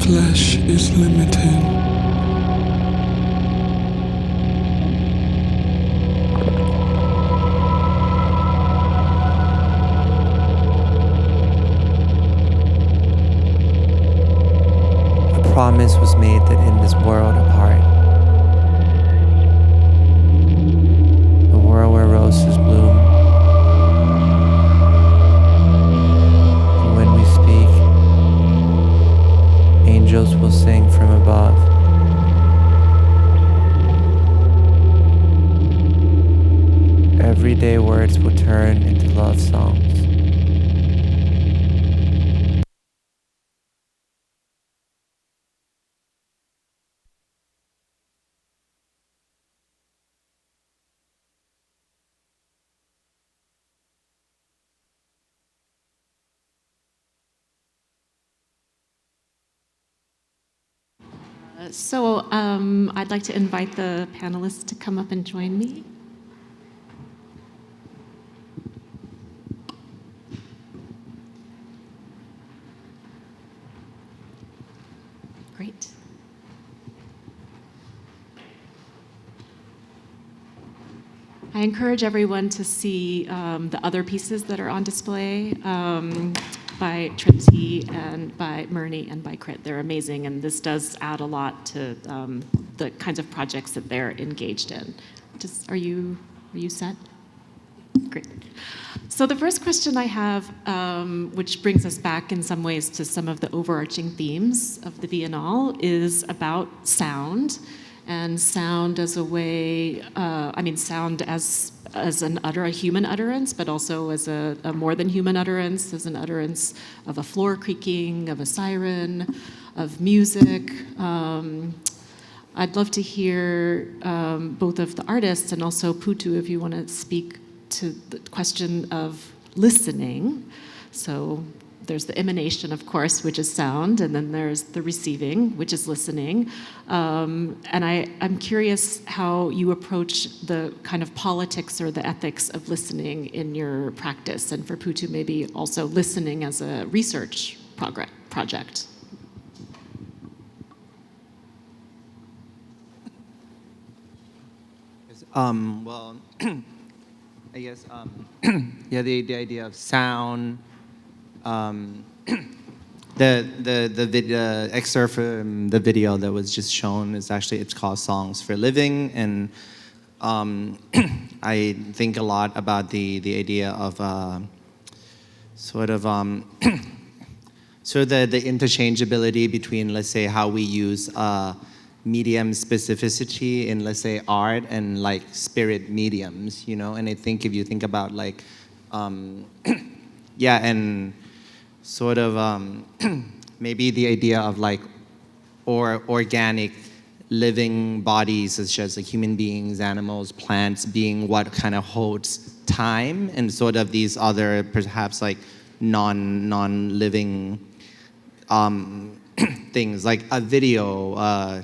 flesh is limited. A promise was made that in this world apart, the world where roses bloom, angels will sing from above. Everyday words will turn into love songs. So I'd like to invite the panelists to come up and join me. Great. I encourage everyone to see the other pieces that are on display by Trinh Thi and by Murni and by Krit. They're amazing, and this does add a lot to the kinds of projects that they're engaged in. Are you set? Great. So the first question I have, which brings us back in some ways to some of the overarching themes of the Biennale, is about sound, and sound as a way, sound as a human utterance, but also as a more than human utterance, as an utterance of a floor creaking, of a siren, of music. I'd love to hear both of the artists and also Putu, if you want to speak to the question of listening. So there's the emanation, of course, which is sound, and then there's the receiving, which is listening. And I'm curious how you approach the kind of politics or the ethics of listening in your practice, and for Putu, maybe also listening as a research project. Well, I guess, yeah, the idea of sound, the excerpt from the video that was just shown is actually, it's called Songs for Living, and I think a lot about the idea of sort of the interchangeability between, let's say, how we use medium specificity in, let's say, art and like spirit mediums, you know. And I think if you think about like, yeah, and sort of maybe the idea of like organic living bodies, such as like human beings, animals, plants, being what kind of holds time, and sort of these other perhaps like non-living things, like a video,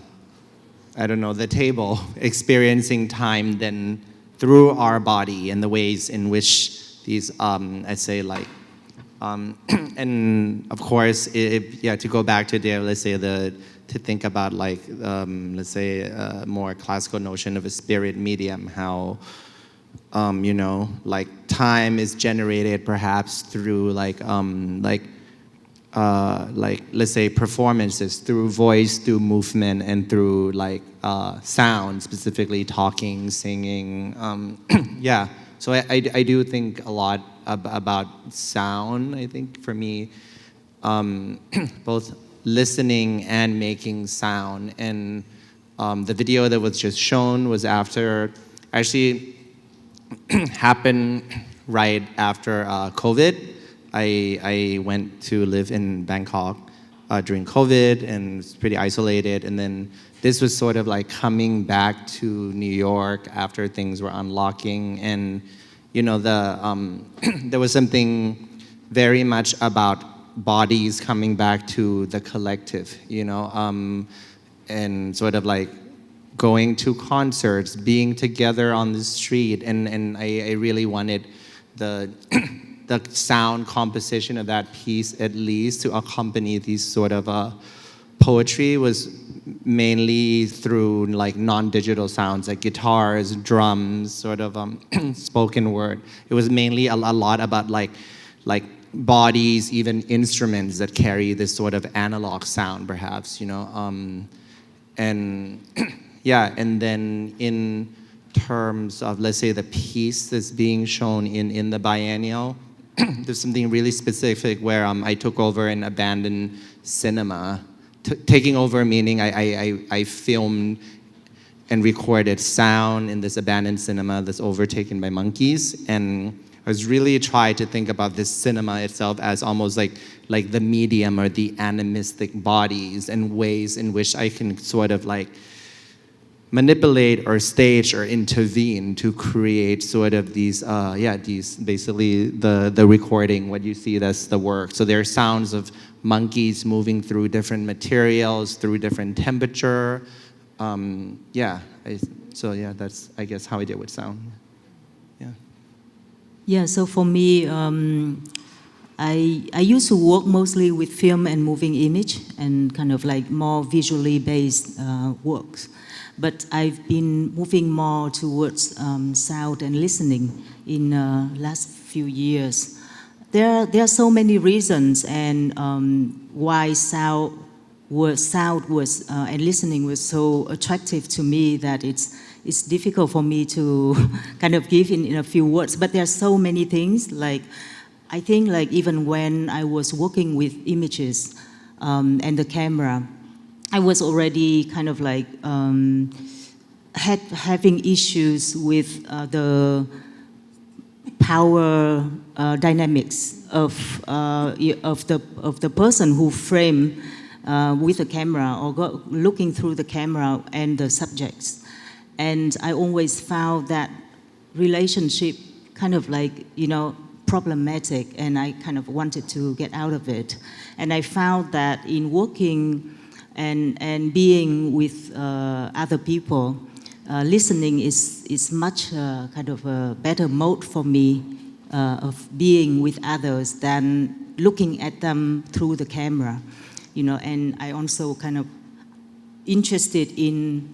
I don't know, the table, experiencing time then through our body and the ways in which these, I say like, and of course, to go back to there, let's say to think about like, let's say a more classical notion of a spirit medium, how, you know, like time is generated perhaps through like let's say performances, through voice, through movement, and through like sound, specifically talking, singing. Yeah, so I do think a lot about sound. I think for me, both listening and making sound. And the video that was just shown was after, actually happened right after COVID. I went to live in Bangkok during COVID and was pretty isolated. And then this was sort of like coming back to New York after things were unlocking. And, you know, there was something very much about bodies coming back to the collective, you know, and sort of like going to concerts, being together on the street. And I really wanted the sound composition of that piece, at least, to accompany these sort of poetry, was mainly through like non-digital sounds like guitars, drums, sort of spoken word. It was mainly a lot about like bodies, even instruments that carry this sort of analog sound, perhaps, you know. And yeah, and then in terms of, let's say, the piece that's being shown in the biennial, there's something really specific where I took over an abandoned cinema. Taking over meaning I filmed and recorded sound in this abandoned cinema that's overtaken by monkeys. And I was really trying to think about this cinema itself as almost like the medium or the animistic bodies and ways in which I can sort of like manipulate or stage or intervene to create sort of these, these basically the recording, what you see, that's the work. So there are sounds of monkeys moving through different materials, through different temperature. So that's, I guess, how I deal with sound. Yeah, so for me, I used to work mostly with film and moving image and kind of like more visually based works. But I've been moving more towards sound and listening in the last few years. There are so many reasons and why sound was and listening was so attractive to me, that it's difficult for me to kind of give in a few words. But there are so many things. Like, I think like even when I was working with images and the camera, I was already kind of like having issues with the power dynamics of the person who framed with the camera or looking through the camera and the subjects. And I always found that relationship kind of like, problematic, and I kind of wanted to get out of it. And I found that in working and being with other people, listening is much kind of a better mode for me of being with others than looking at them through the camera. And I also kind of interested in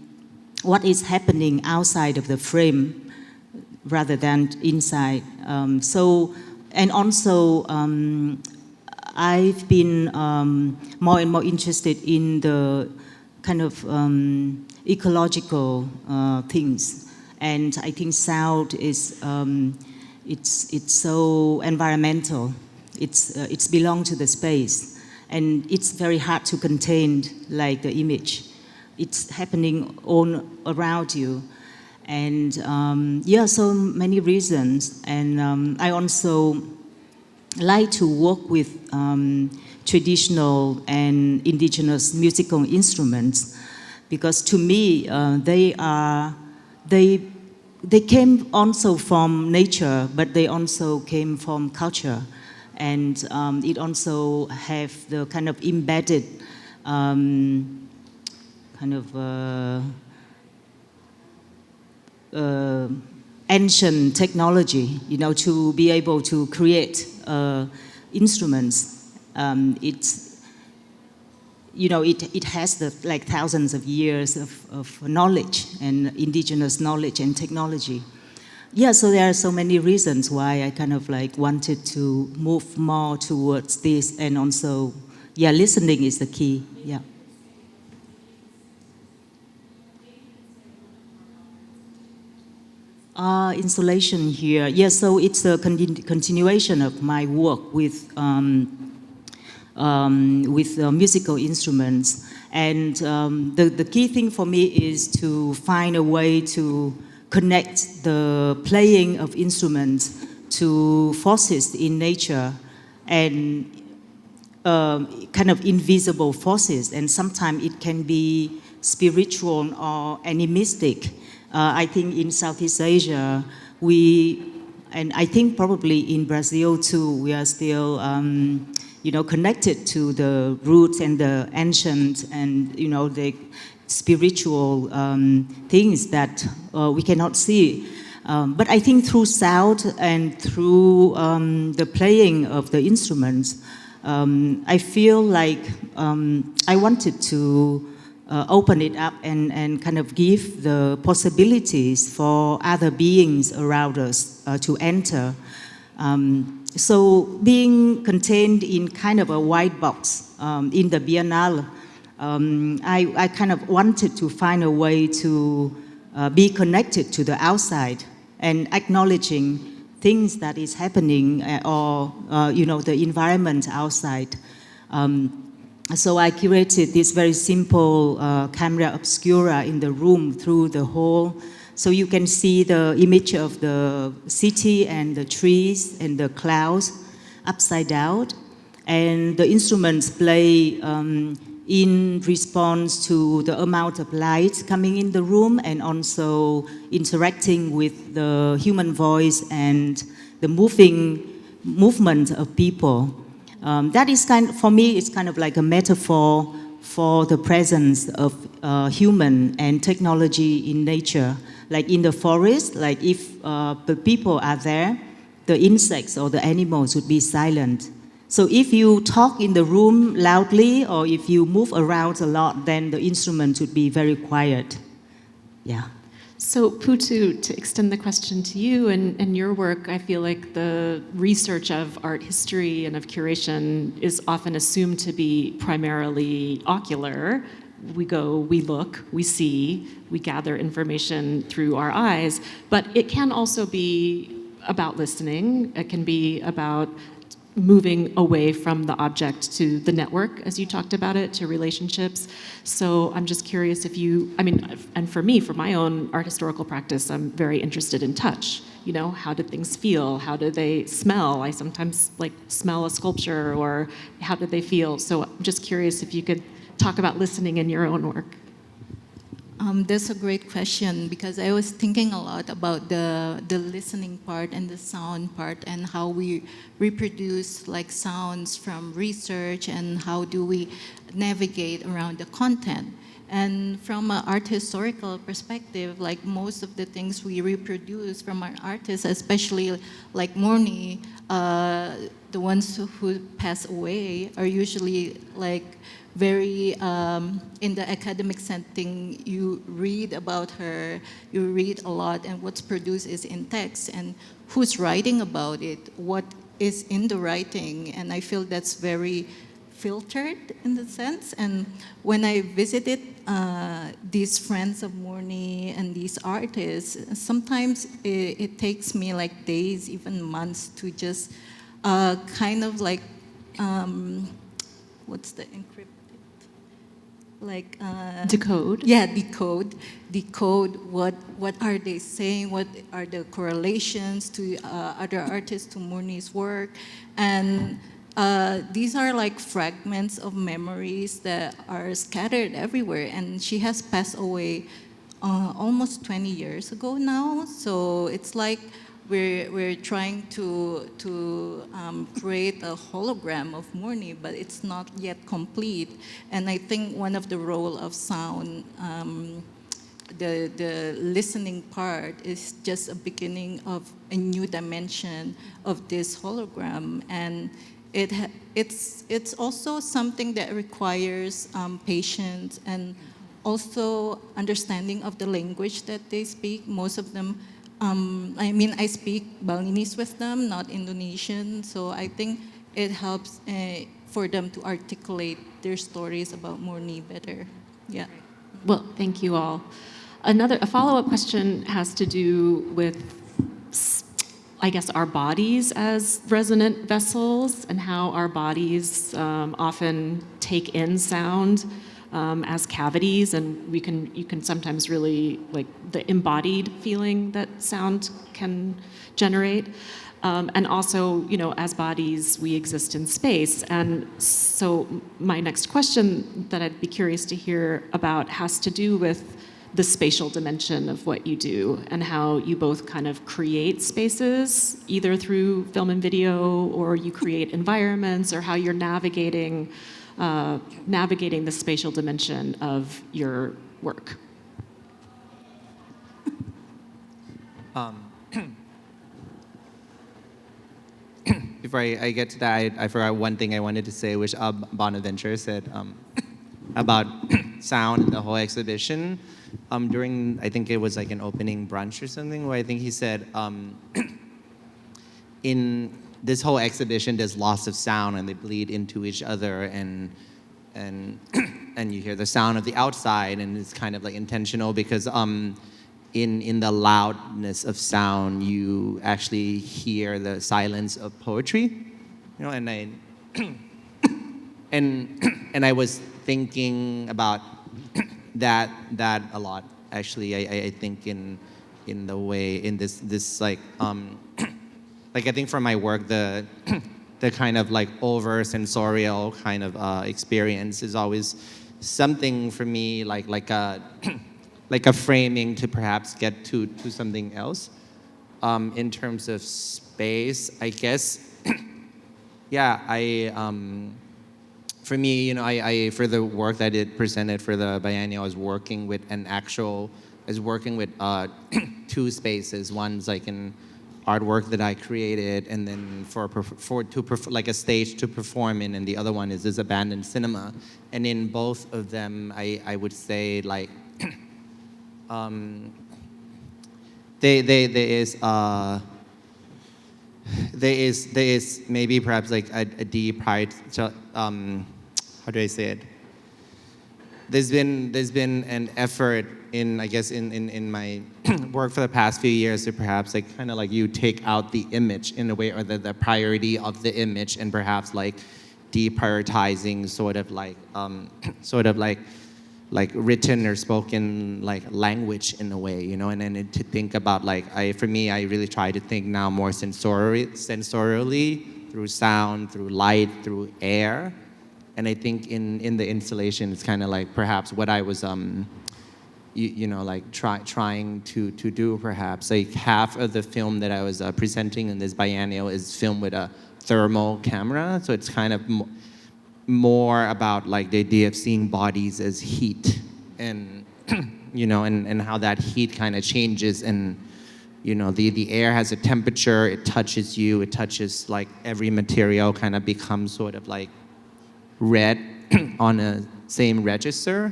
what is happening outside of the frame rather than inside. And also I've been more and more interested in the kind of ecological things, and I think sound is it's so environmental. It's belong to the space. And it's very hard to contain, like the image. It's happening all around you. And so many reasons. And I also like to work with traditional and indigenous musical instruments, because to me, they came also from nature, but they also came from culture. And it also have the kind of embedded ancient technology, to be able to create instruments. It has the like thousands of years of knowledge and indigenous knowledge and technology. So there are so many reasons why I kind of like wanted to move more towards this, and also, listening is the key. Installation here. So it's a continuation of my work with musical instruments. And the key thing for me is to find a way to connect the playing of instruments to forces in nature and kind of invisible forces. And sometimes it can be spiritual or animistic. I think in Southeast Asia, and I think probably in Brazil too, we are still, connected to the roots and the ancient and, the spiritual things that we cannot see. But I think through sound and through the playing of the instruments, I feel like I wanted to open it up and kind of give the possibilities for other beings around us to enter. So being contained in kind of a white box in the Bienal, I kind of wanted to find a way to be connected to the outside and acknowledging things that is happening or the environment outside. So I curated this very simple camera obscura in the room through the hall, so you can see the image of the city and the trees and the clouds upside down, and the instruments play in response to the amount of light coming in the room, and also interacting with the human voice and the movement of people. That is for me, it's kind of like a metaphor for the presence of human and technology in nature. Like in the forest, like if the people are there, the insects or the animals would be silent. So if you talk in the room loudly or if you move around a lot, then the instrument would be very quiet. So Putu, to extend the question to you and your work, I feel like the research of art history and of curation is often assumed to be primarily ocular, we go, we look, we see, we gather information through our eyes, but it can also be about listening. It can be about moving away from the object to the network, as you talked about it, to relationships. So I'm just curious if you, I mean, and for me, for my own art historical practice, I'm very interested in touch. You know, how do things feel? How do they smell? I sometimes like smell a sculpture, or how do they feel? So I'm just curious if you could talk about listening in your own work. That's a great question, because I was thinking a lot about the listening part and the sound part, and how we reproduce like sounds from research, and how do we navigate around the content. And from an art historical perspective, like most of the things we reproduce from our artists, especially like Murni, the ones who pass away are usually like very, in the academic setting, you read about her, you read a lot, and what's produced is in text, and who's writing about it, what is in the writing, and I feel that's very filtered in the sense. And when I visited these friends of Murni and these artists, sometimes it takes me like days, even months, to just kind of like, what's the encrypted? Like decode. Yeah, decode what are they saying, what are the correlations to other artists, to Murni's work. And these are like fragments of memories that are scattered everywhere. And she has passed away almost 20 years ago now. So it's like we're trying to create a hologram of Murni, but it's not yet complete. And I think one of the role of sound, the listening part, is just a beginning of a new dimension of this hologram. And it's also something that requires patience, and also understanding of the language that they speak. Most of them, I mean, I speak Balinese with them, not Indonesian, so I think it helps for them to articulate their stories about Murni better. Yeah. Well, thank you all. A follow-up question has to do with, I guess, our bodies as resonant vessels, and how our bodies often take in sound as cavities, and you can sometimes really like the embodied feeling that sound can generate. And also, you know, as bodies, we exist in space. And so my next question that I'd be curious to hear about has to do with the spatial dimension of what you do, and how you both kind of create spaces, either through film and video, or you create environments, or how you're navigating the spatial dimension of your work. Before I get to that, I forgot one thing I wanted to say, which Bonaventure said about sound in the whole exhibition. During, I think it was like an opening brunch or something, where I think he said, in this whole exhibition, there's lots of sound, and they bleed into each other, and you hear the sound of the outside, and it's kind of like intentional, because in the loudness of sound, you actually hear the silence of poetry, you know. And I and I was thinking about that a lot, actually. I think in the way, in this like I think for my work, the kind of like over sensorial kind of experience is always something for me, like a like a framing to perhaps get to something else. In terms of space, I guess, yeah, for me, you know, I for the work that I did presented for the biennial, I was working with two spaces. One's like an artwork that I created, and then like a stage to perform in, and the other one is this abandoned cinema. And in both of them, I would say like there is maybe perhaps like a deep height. How do I say it? there's been an effort in, I guess, in my work for the past few years to perhaps like kind of like you take out the image in a way, or the priority of the image, and perhaps like deprioritizing sort of like written or spoken like language in a way, you know, and then to think about like for me I really try to think now more sensorially through sound, through light, through air, and I think in the installation it's kind of like perhaps what I was you know, like trying to do perhaps. Like half of the film that I was presenting in this biennial is filmed with a thermal camera, so it's kind of more about like the idea of seeing bodies as heat, and you know, and how that heat kind of changes, and you know, the air has a temperature, it touches you, it touches like every material kind of becomes sort of like red on a same register.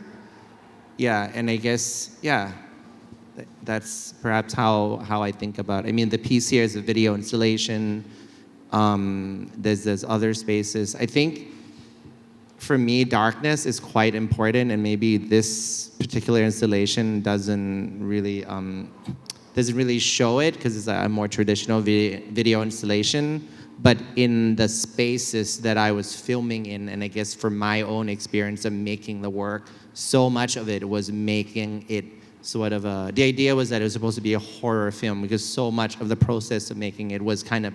Yeah, and I guess, yeah, that's perhaps how I think about it. I mean, the piece here is a video installation. There's other spaces. I think for me, darkness is quite important, and maybe this particular installation doesn't really show it because it's a more traditional video installation. But in the spaces that I was filming in, and I guess from my own experience of making the work, so much of it was making it sort of the idea was that it was supposed to be a horror film, because so much of the process of making it was kind of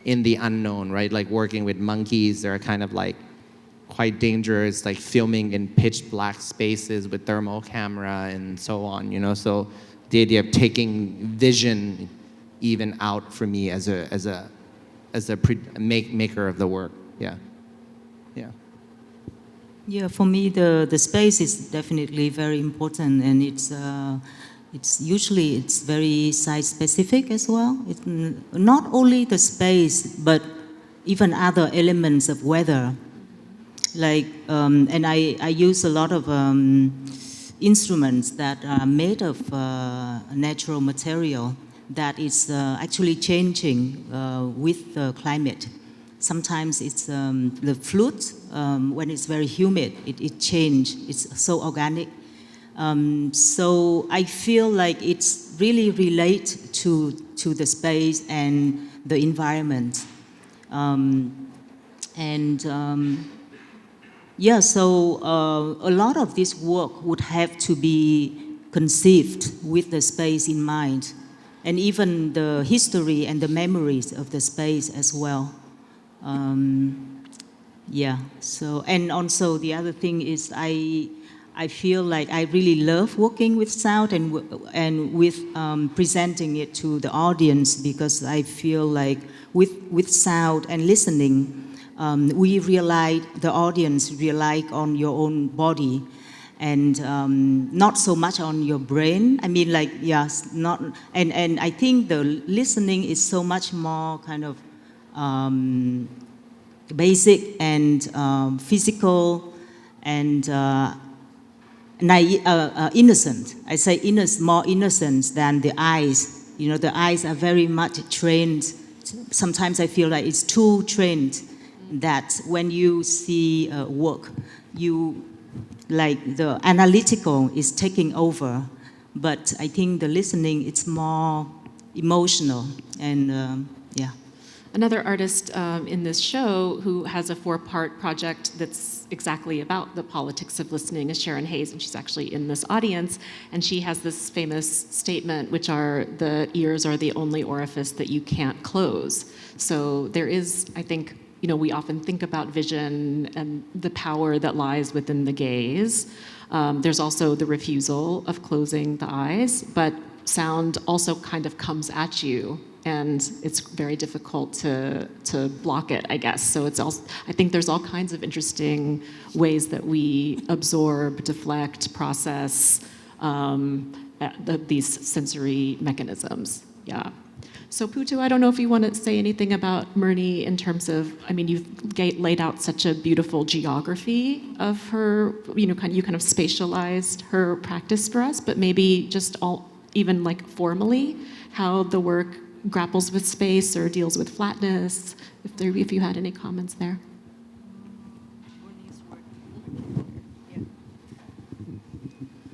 in the unknown, right? Like working with monkeys, they're kind of like quite dangerous, like filming in pitch black spaces with thermal camera and so on, you know? So the idea of taking vision even out for me as a maker of the work. Yeah. For me, the space is definitely very important, and it's usually very site specific as well. It's not only the space, but even other elements of weather. Like, and I use a lot of instruments that are made of natural material that is actually changing with the climate. Sometimes it's the flute, when it's very humid, it changes, it's so organic. So I feel like it's really related to the space and the environment. So a lot of this work would have to be conceived with the space in mind, and even the history and the memories of the space as well. So, and also the other thing is I feel like I really love working with sound and with presenting it to the audience, because I feel like with sound and listening, the audience rely on your own body, and not so much on your brain. I mean, like, yes, not, and I think the listening is so much more kind of basic and physical and innocent. I say more innocent than the eyes. You know, the eyes are very much trained. Sometimes I feel like it's too trained, that when you see work, you, like, the analytical is taking over. But I think the listening, it's more emotional, and Another artist in this show who has a 4-part project that's exactly about the politics of listening is Sharon Hayes, and she's actually in this audience. And she has this famous statement, which are, the ears are the only orifice that you can't close. So there is, I think, you know, we often think about vision and the power that lies within the gaze. There's also the refusal of closing the eyes, but sound also kind of comes at you, and it's very difficult to block it, I guess. So it's also, I think there's all kinds of interesting ways that we absorb, deflect, process these sensory mechanisms. Yeah. So Putu, I don't know if you want to say anything about Murni in terms of, I mean, you've laid out such a beautiful geography of her, you kind of spatialized her practice for us, but maybe just even like formally, how the work grapples with space or deals with flatness, if you had any comments there.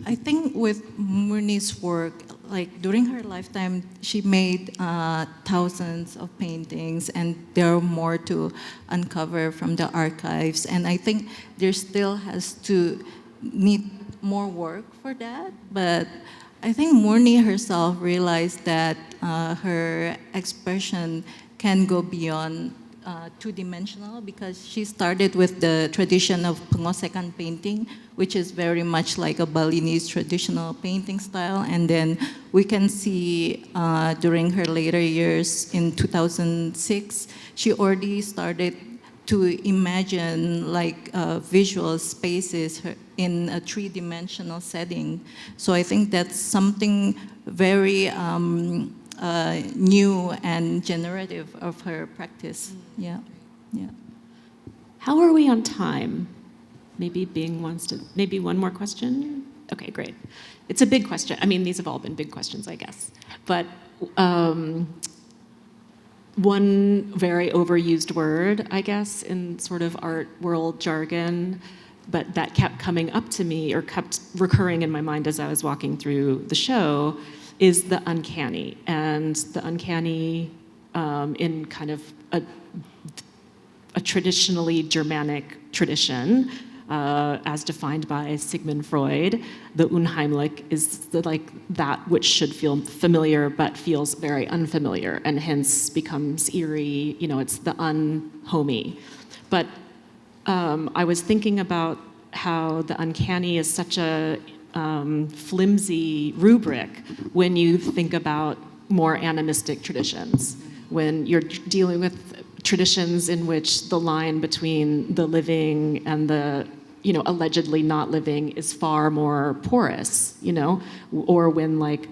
I think with Murni's work, like during her lifetime, she made thousands of paintings, and there are more to uncover from the archives. And I think there still has to need more work for that. But I think Murni herself realized that her expression can go beyond two-dimensional, because she started with the tradition of pengosekan painting, which is very much like a Balinese traditional painting style. And then we can see during her later years in 2006, she already started to imagine like visual spaces in a three-dimensional setting. So I think that's something very new and generative of her practice. Yeah, yeah. How are we on time? Maybe Bing wants to, maybe one more question? Okay, great. It's a big question. I mean, these have all been big questions, I guess. But one very overused word, I guess, in sort of art world jargon, but that kept coming up to me or kept recurring in my mind as I was walking through the show, is the uncanny. And the uncanny in kind of a traditionally Germanic tradition, as defined by Sigmund Freud. The unheimlich is like that which should feel familiar but feels very unfamiliar, and hence becomes eerie. You know, it's the unhomey. But I was thinking about how the uncanny is such a flimsy rubric when you think about more animistic traditions, when you're dealing with traditions in which the line between the living and the, you know, allegedly not living is far more porous, you know, or when like,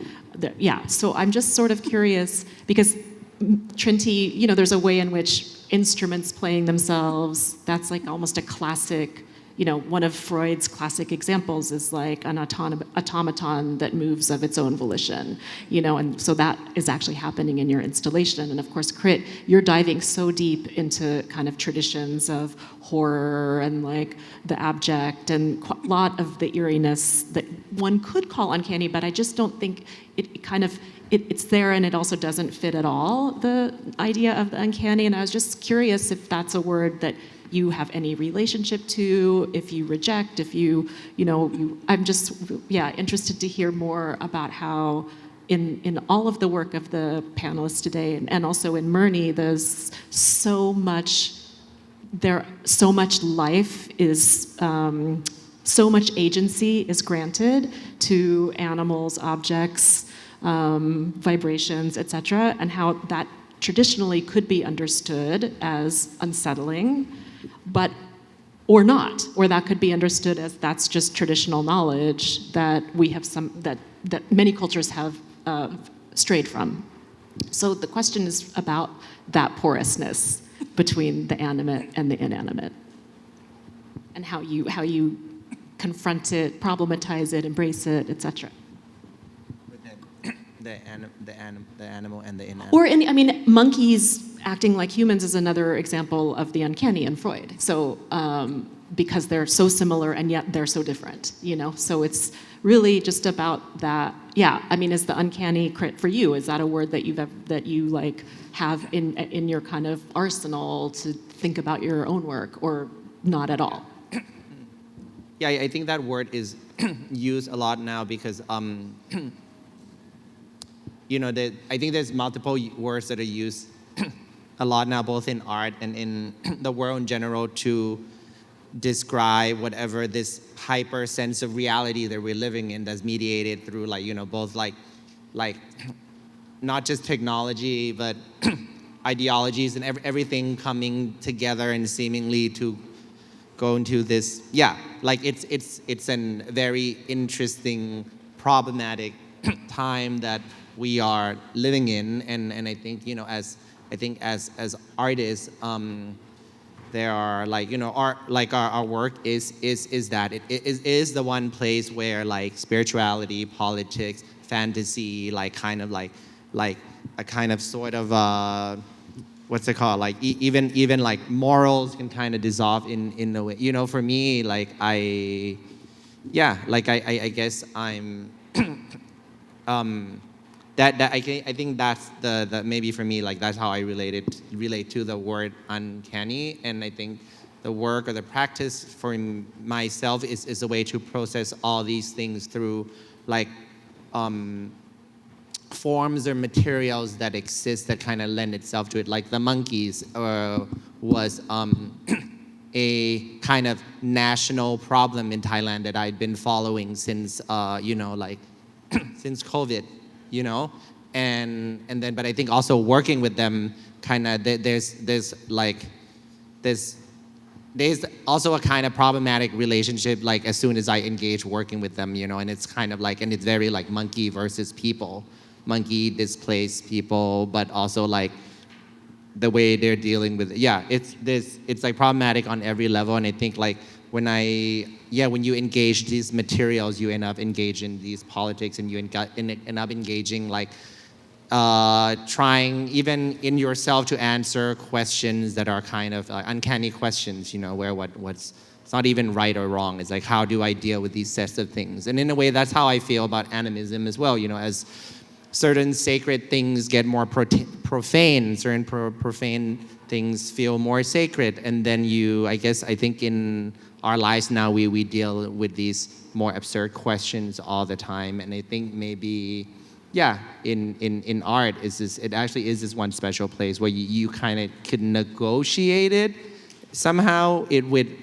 so I'm just sort of curious, because Trinh Thi, you know, there's a way in which instruments playing themselves, that's like almost a classic, you know, one of Freud's classic examples is like an automaton that moves of its own volition, you know, and so that is actually happening in your installation. And of course, Krit, you're diving so deep into kind of traditions of horror and like the abject and a lot of the eeriness that one could call uncanny, but I just don't think it kind of, it's there, and it also doesn't fit at all, the idea of the uncanny. And I was just curious if that's a word that you have any relationship to, if you reject, if you know, I'm just, interested to hear more about how in all of the work of the panelists today, and also in Murni, there's so much life is, so much agency is granted to animals, objects, vibrations, etc., and how that traditionally could be understood as unsettling, but or not, or that could be understood as that's just traditional knowledge that we have that many cultures have strayed from. So the question is about that porousness between the animate and the inanimate, and how you confront it, problematize it, embrace it, etc. The animal and the inanimate. Or, I mean, monkeys acting like humans is another example of the uncanny in Freud. So, because they're so similar and yet they're so different, you know? So it's really just about that. Yeah, I mean, is the uncanny, Krit, for you, is that a word that you like have in your kind of arsenal to think about your own work, or not at all? Yeah, I think that word is used a lot now because you know, I think there's multiple words that are used a lot now, both in art and in the world in general, to describe whatever this hyper sense of reality that we're living in that's mediated through, like, you know, both like not just technology, but ideologies and everything coming together and seemingly to go into this, like it's a very interesting, problematic time that we are living in, and I think, you know, as artists, there are, like, you know, our work is that it is the one place where, like, spirituality, politics, fantasy, like kind of like a kind of sort of what's it called, like even like morals can kind of dissolve in a way, you know. For me, like yeah, like I guess I'm I think that's the maybe for me, like that's how I relate to the word uncanny. And I think the work or the practice for myself is a way to process all these things through like forms or materials that exist that kind of lend itself to it. Like the monkeys was a kind of national problem in Thailand that I'd been following since since COVID, and then but I think also working with them kind of there's also a kind of problematic relationship like as soon as I engage working with them, and it's kind of like, and it's very like monkey versus people, monkey displaced people, but also like the way they're dealing with it. Yeah, it's like problematic on every level. And I think like when you engage these materials, you end up engaging these politics, and you end up engaging like trying even in yourself to answer questions that are kind of uncanny questions, where what's it's not even right or wrong. It's like, how do I deal with these sets of things? And in a way, that's how I feel about animism as well, as certain sacred things get more profane, certain profane things feel more sacred. And then I think in our lives now, we deal with these more absurd questions all the time. And I think maybe, in art, it actually is this one special place where you kind of could negotiate it. Somehow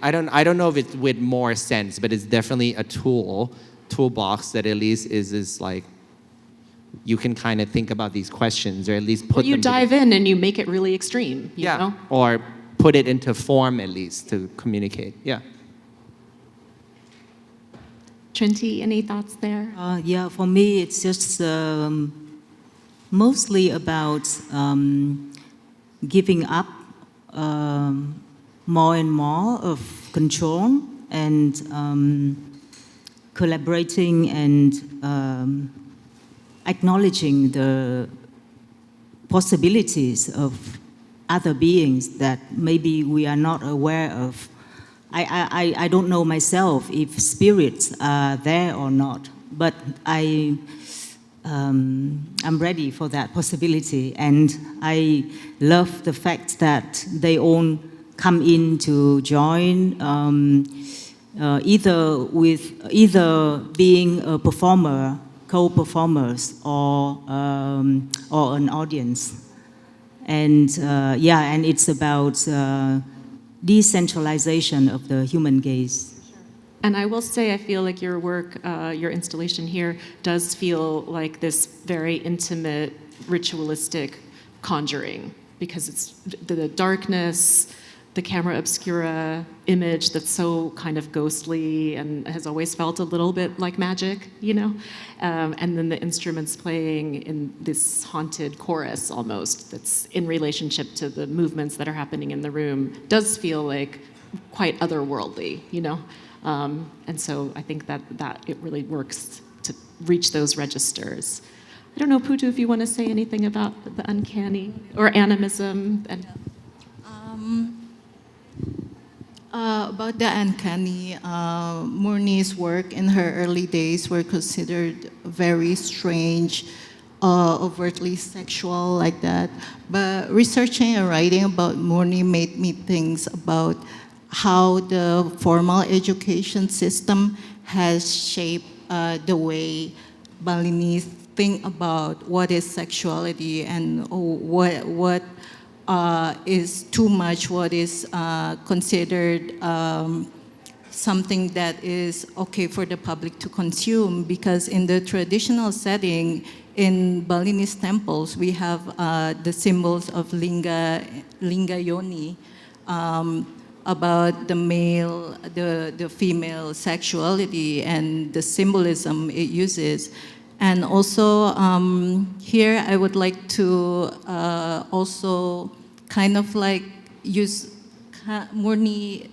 I don't know if it's with more sense, but it's definitely a toolbox that at least is like, you can kind of think about these questions, or at least put them you dive in and you make it really extreme, you know? Or put it into form at least to communicate. Trinh Thi, any thoughts there? For me, it's just mostly about giving up more and more of control and collaborating and acknowledging the possibilities of other beings that maybe we are not aware of. I don't know myself if spirits are there or not, but I'm ready for that possibility, and I love the fact that they all come in to join, either being a performer, co-performers, or an audience, and and it's about decentralization of the human gaze. And I will say, I feel like your work, your installation here, does feel like this very intimate, ritualistic conjuring, because it's the darkness, the camera obscura image that's so kind of ghostly and has always felt a little bit like magic, and then the instruments playing in this haunted chorus almost that's in relationship to the movements that are happening in the room does feel like quite otherworldly, and so I think that it really works to reach those registers. I don't know, Putu, if you want to say anything about the uncanny or animism. About the uncanny, Murni's work in her early days were considered very strange, overtly sexual like that. But researching and writing about Murni made me think about how the formal education system has shaped the way Balinese think about what is sexuality and what is too much, what is considered something that is okay for the public to consume. Because in the traditional setting, in Balinese temples, we have the symbols of linga yoni, about the male, the female sexuality and the symbolism it uses. And also here I would like to also kind of like use Murni,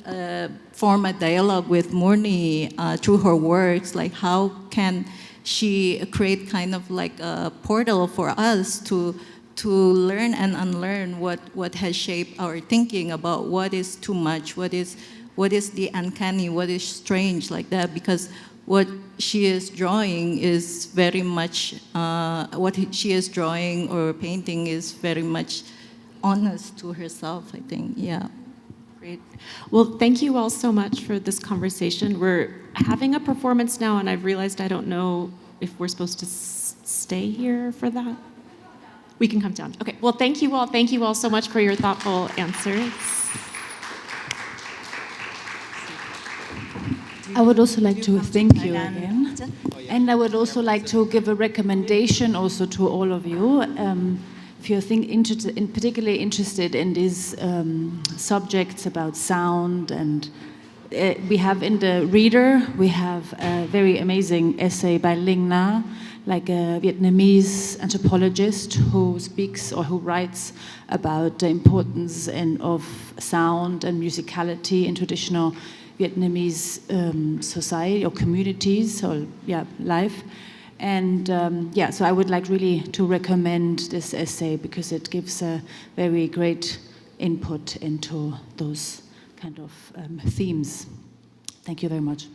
form a dialogue with Murni through her works, like how can she create kind of like a portal for us to learn and unlearn what has shaped our thinking about what is too much, what is what is the uncanny, what is strange like that, because what she is drawing is very much, what she is drawing or painting is very much honest to herself, I think, yeah. Great. Well, thank you all so much for this conversation. We're having a performance now, and I've realized I don't know if we're supposed to stay here for that. We can come down. Okay, well, thank you all. Thank you all so much for your thoughtful answers. I would also like to thank you again. And I would also like to give a recommendation also to all of you. If you're particularly interested in these subjects about sound, and we have in the reader, we have a very amazing essay by Linh Na, like a Vietnamese anthropologist who speaks or who writes about the importance of sound and musicality in traditional Vietnamese society or communities or life. And so I would like really to recommend this essay because it gives a very great input into those kind of themes. Thank you very much.